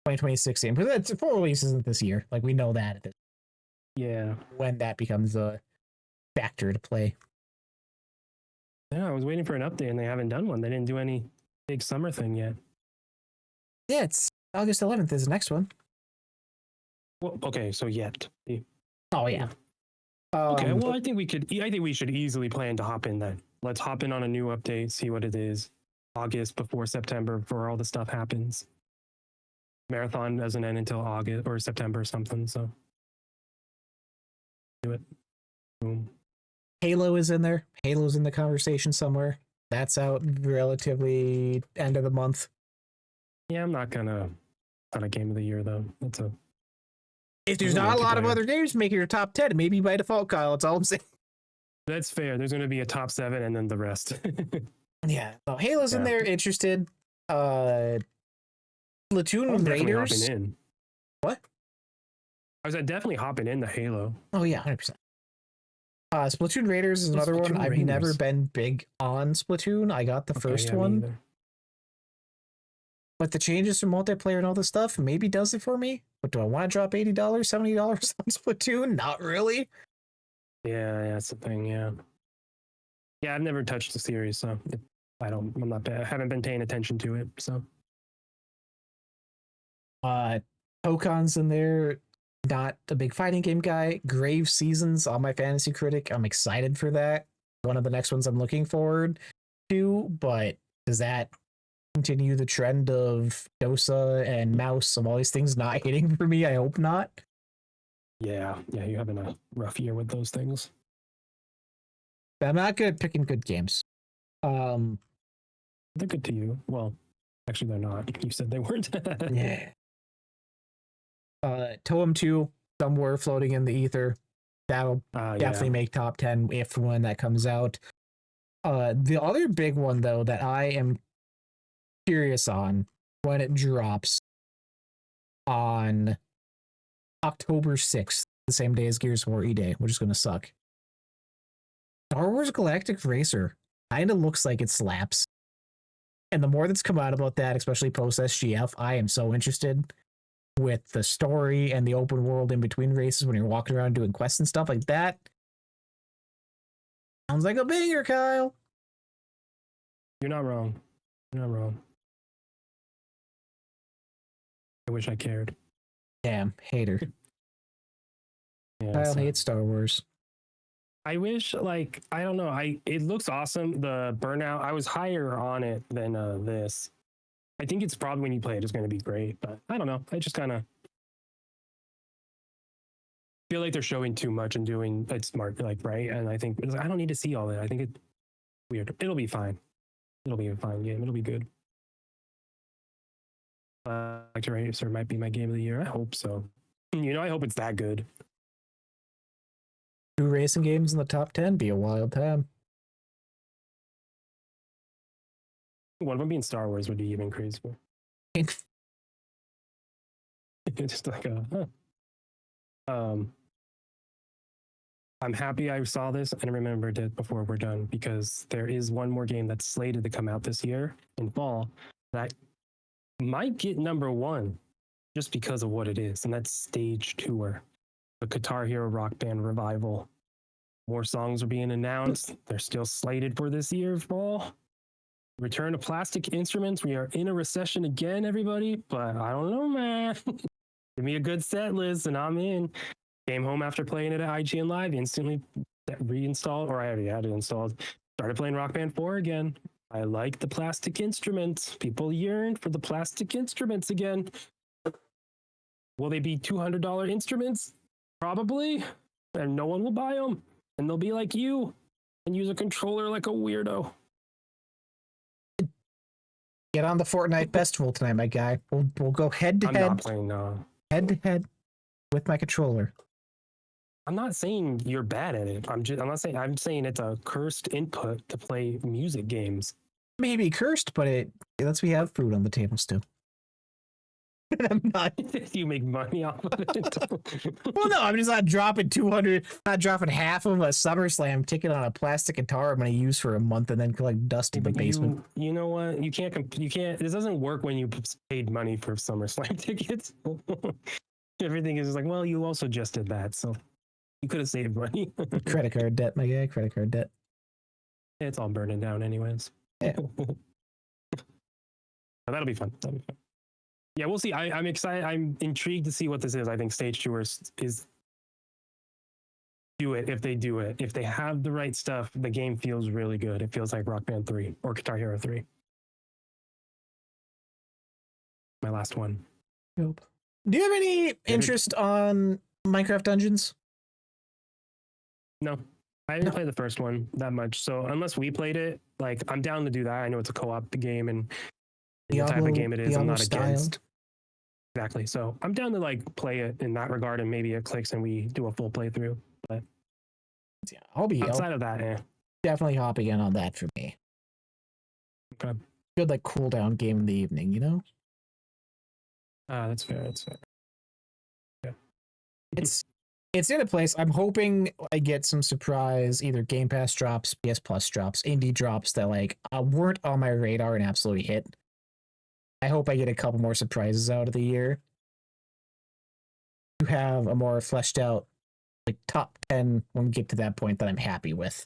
2026 game. Because that's full release isn't this year. Like, we know that. Yeah. When that becomes a factor to play. Yeah, I was waiting for an update and they haven't done one. They didn't do any big summer thing yet. Yeah, it's August 11th is the next one. Well, okay, so yet. Oh yeah. Okay, well, I think we should easily plan to hop in then. Let's hop in on a new update, see what it is. August before September, before all the stuff happens. Marathon doesn't end until August or September or something, so do it. Boom. Halo is in there. Halo's in the conversation somewhere. That's out relatively end of the month. Yeah, I'm not a game of the year though. If there's not a lot of other games making your top 10, maybe by default, Kyle. That's all I'm saying. That's fair. There's going to be a top 7 and then the rest. Yeah. So Halo's in there. Interested. Platoon Raiders. In. What? I was definitely hopping in the Halo. Oh yeah, 100%. Splatoon Raiders is another one. I've never been big on Splatoon. I got the first one. But the changes from multiplayer and all this stuff maybe does it for me. But do I want to drop $80, $70 on Splatoon? Not really. Yeah, that's the thing. Yeah, I've never touched the series, so I haven't been paying attention to it. So, Tokon's in there. Not a big fighting game guy. Grave Seasons on my Fantasy Critic. I'm excited for that. One of the next ones I'm looking forward to. But does that continue the trend of Dosa and Mouse of all these things not hitting for me? I hope not. Yeah, you're having a rough year with those things. I'm not good at picking good games. They're good to you. Well, Actually, they're not. You said they weren't. Yeah. Toem 2, somewhere floating in the ether. That'll definitely make top 10 if when that comes out. The other big one, though, that I am curious on when it drops on October 6th, the same day as Gears of War E-Day, which is going to suck. Star Wars Galactic Racer kind of looks like it slaps. And the more that's come out about that, especially post SGF, I am so interested with the story and the open world in between races when you're walking around doing quests and stuff like that. Sounds like a banger, Kyle. You're not wrong. You're not wrong. I wish I cared. Damn, hater. Yeah, Kyle so. hates Star Wars. I wish, like, I don't know. It looks awesome. The Burnout, I was higher on it than this. I think it's probably when you play it, it's going to be great, but I don't know. I just kind of feel like they're showing too much and doing it smart, like, right? And I think I don't need to see all that. I think it's weird. It'll be fine. It'll be a fine game. It'll be good. Galactic Racer might be my game of the year. I hope so. You know, I hope it's that good. 2 racing games in the top 10 be a wild time. One of them being Star Wars would be even crazier. It's just like I'm happy I saw this and remembered it before we're done, because there is one more game that's slated to come out this year in fall that might get number 1 just because of what it is, and that's Stage Tour, the Guitar Hero Rock Band revival. More songs are being announced. They're still slated for this year fall. Return to plastic instruments. We are in a recession again, everybody, but I don't know, man. Give me a good set list and I'm in. Came home after playing it at IGN Live, instantly reinstalled, or I already had it installed. Started playing Rock Band 4 again. I like the plastic instruments. People yearn for the plastic instruments again. Will they be $200 instruments? Probably. And no one will buy them. And they'll be like you and use a controller like a weirdo. Get on the Fortnite festival tonight, my guy. We'll go head to head. I'm not playing head to head with my controller. I'm not saying you're bad at it. I'm saying it's a cursed input to play music games. Maybe cursed, but it lets me have food on the table still. I'm not. You make money off of it. Well, no, I'm just not dropping 200, not dropping half of a SummerSlam ticket on a plastic guitar I'm going to use for a month and then collect dust in the basement. You know what? You can't. This doesn't work when you paid money for SummerSlam tickets. Everything is like, well, you also just did that, so you could have saved money. Credit card debt, my guy. Credit card debt. It's all burning down, anyways. Yeah. That'll be fun. That'll be fun. Yeah, we'll see. I'm excited. I'm intrigued to see what this is. I think Stage Tours is do it if they do it. If they have the right stuff, the game feels really good. It feels like Rock Band 3 or Guitar Hero 3. My last one. Nope. Do you have any interest on Minecraft Dungeons? No. I didn't play the first one that much. So unless we played it, like, I'm down to do that. I know it's a co-op game and the type of game it is, I'm not against. Exactly. So I'm down to like play it in that regard, and maybe it clicks and we do a full playthrough. But yeah, I'll be outside of that, definitely hopping in on that for me. Okay. Good like cool down game in the evening, you know? That's fair. That's fair. Yeah. It's in a place. I'm hoping I get some surprise, either Game Pass drops, PS Plus drops, indie drops that like weren't on my radar and absolutely hit. I hope I get a couple more surprises out of the year to have a more fleshed out like top 10 when we get to that point that I'm happy with.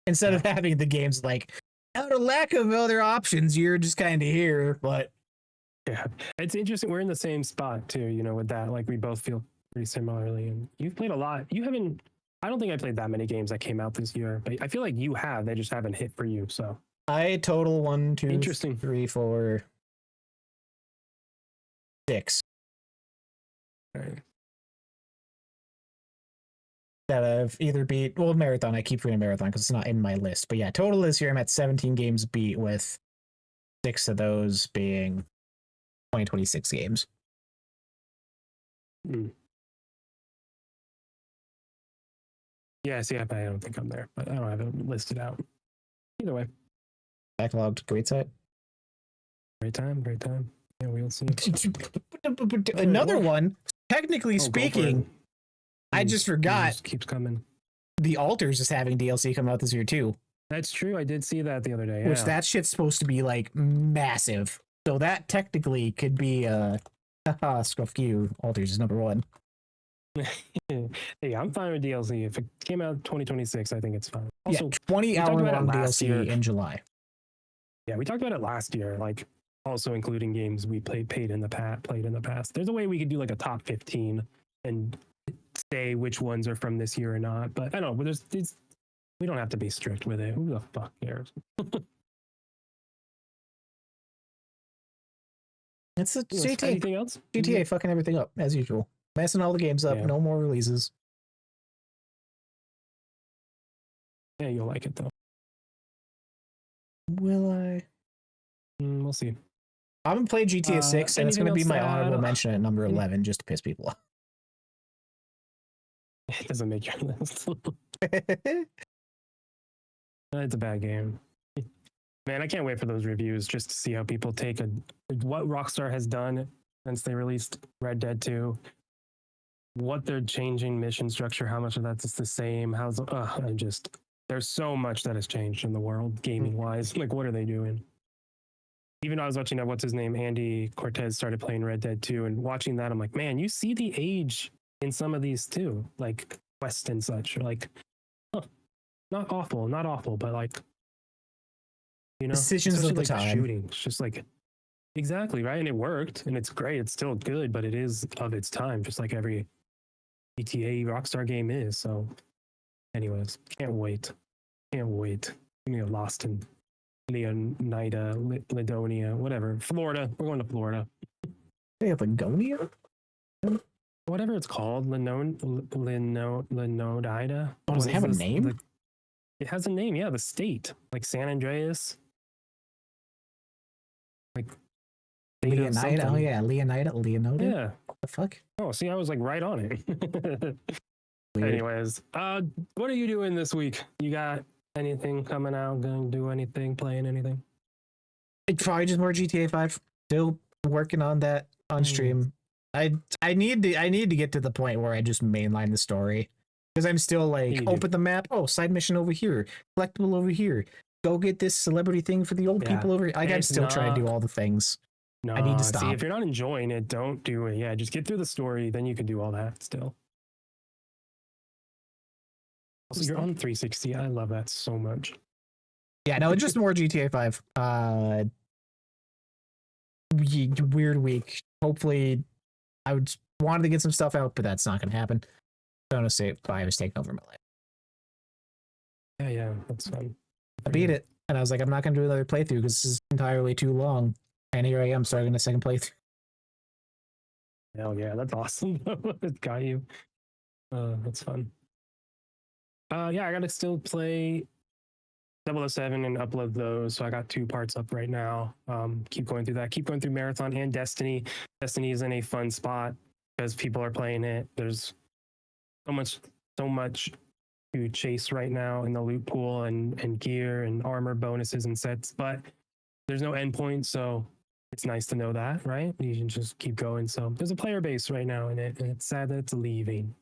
Instead of having the games like out of lack of other options, you're just kind of here. But yeah, it's interesting. We're in the same spot too, you know, with that. Like we both feel pretty similarly. And you've played a lot. You haven't. I don't think I played that many games that came out this year, but I feel like you have. They just haven't hit for you. So I total 1, 2, interesting. 3, 4, 6. Right. That I've either beat, well, Marathon. I keep reading Marathon because it's not in my list. But yeah, total this year I'm at 17 games beat with 6 of those being 2026 games. Yeah, see, I don't think I'm there, but I don't have it listed out. Either way, Backlogged, great site. great time. Yeah, we'll see. Another well- one, technically Oh, go for speaking, it. I just It forgot just keeps coming. the Alters is having DLC coming out this year too, That's true. I did see that the other day. which Yeah. that shit's supposed to be like massive. So that technically could be Scruff you, Alters is number 1. Hey, I'm fine with DLC. If it came out 2026, I think it's fine. Also, Yeah, 20-hour about it long last DLC year. in July. Yeah, we talked about it last year, like also including games we played in the past. There's a way we could do like a top 15 and say which ones are from this year or not. But I don't know, we don't have to be strict with it. Who the fuck cares? It's a GTA. Anything else? GTA fucking everything up as usual. Messing all the games up. Yeah. No more releases. Yeah, you'll like it though. Will I? We'll see. I haven't played GTA 6, and it's anything going to be else my to honorable add? mention at number 11 just to piss people off. It doesn't make your list. It's a bad game. Man, I can't wait for those reviews just to see how people take what Rockstar has done since they released Red Dead 2, what they're changing mission structure, how much of that's the same. There's so much that has changed in the world gaming wise. Like, what are they doing? Even I was watching what's his name, Andy Cortez started playing Red Dead 2, and watching that, I'm like, man, you see the age in some of these too, like Quest and such. Like, not awful, but like, you know, Decisions of especially the like time. shooting. It's just like exactly right, and it worked, and it's great. It's still good, but it is of its time, just like every GTA Rockstar game is. So, anyways, can't wait. Give me a Lost in Leonida, Lidonia, whatever. Florida. We're going to Florida. They have Lagonia? Whatever it's called, Linodida. Oh, does it have a name? It has a name, yeah. The state, like San Andreas, like Leonida. Oh yeah, Leonida. Yeah. What the fuck? Oh, see, I was like right on it. Weird. Anyways, what are you doing this week? You got anything coming out? Going to do anything? Playing anything? It's probably just more GTA 5. Still working on that on stream. I need to get to the point where I just mainline the story, because I'm still like, open the map. Oh, side mission over here, collectible over here. Go get this celebrity thing for the old people over here. Like, I'm still trying to do all the things. No, I need to stop. See, if you're not enjoying it, don't do it. Yeah, just get through the story, then you can do all that still. Also, you're on 360. I love that so much. Yeah, no, it's just more GTA 5. Weird week. Hopefully, I would wanted to get some stuff out, but that's not going to happen. Persona 5 is taking over my life. Yeah, that's fun. I beat it, and I was like, I'm not going to do another playthrough because this is entirely too long. And here I am starting a second playthrough. Hell yeah, that's awesome. It got you. That's fun. Yeah, I gotta still play 007 and upload those. So I got 2 parts up right now. Keep going through that. Keep going through Marathon and Destiny. Destiny is in a fun spot because people are playing it. There's so much to chase right now in the loot pool and gear and armor bonuses and sets, but there's no endpoint, so it's nice to know that, right? You can just keep going. So there's a player base right now in it, and it's sad that it's leaving.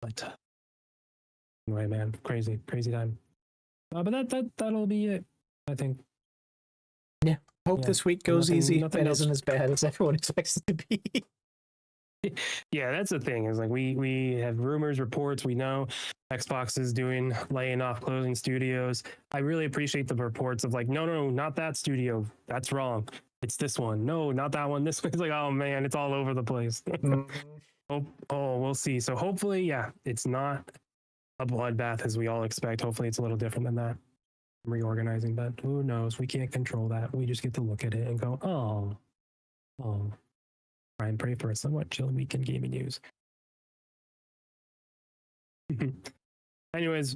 But anyway, man, crazy time. But that'll be it, I think. Yeah. Hope this week goes easy. Nothing It isn't as bad as everyone expects it to be. Yeah, that's the thing, is like we have rumors, reports, we know Xbox is laying off, closing studios. I really appreciate the reports of like, no, not that studio. That's wrong. It's this one. No, not that one. This one's like, oh man, it's all over the place. We'll see. So hopefully, yeah, it's not a bloodbath as we all expect. Hopefully it's a little different than that. Reorganizing, but who knows? We can't control that. We just get to look at it and go, oh. Try and pray for a somewhat chill week in gaming news. Anyways,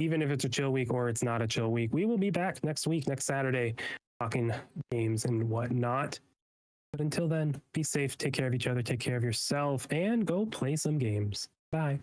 even if it's a chill week or it's not a chill week, we will be back next week, next Saturday, talking games and whatnot. But until then, be safe, take care of each other, take care of yourself, and go play some games. Bye.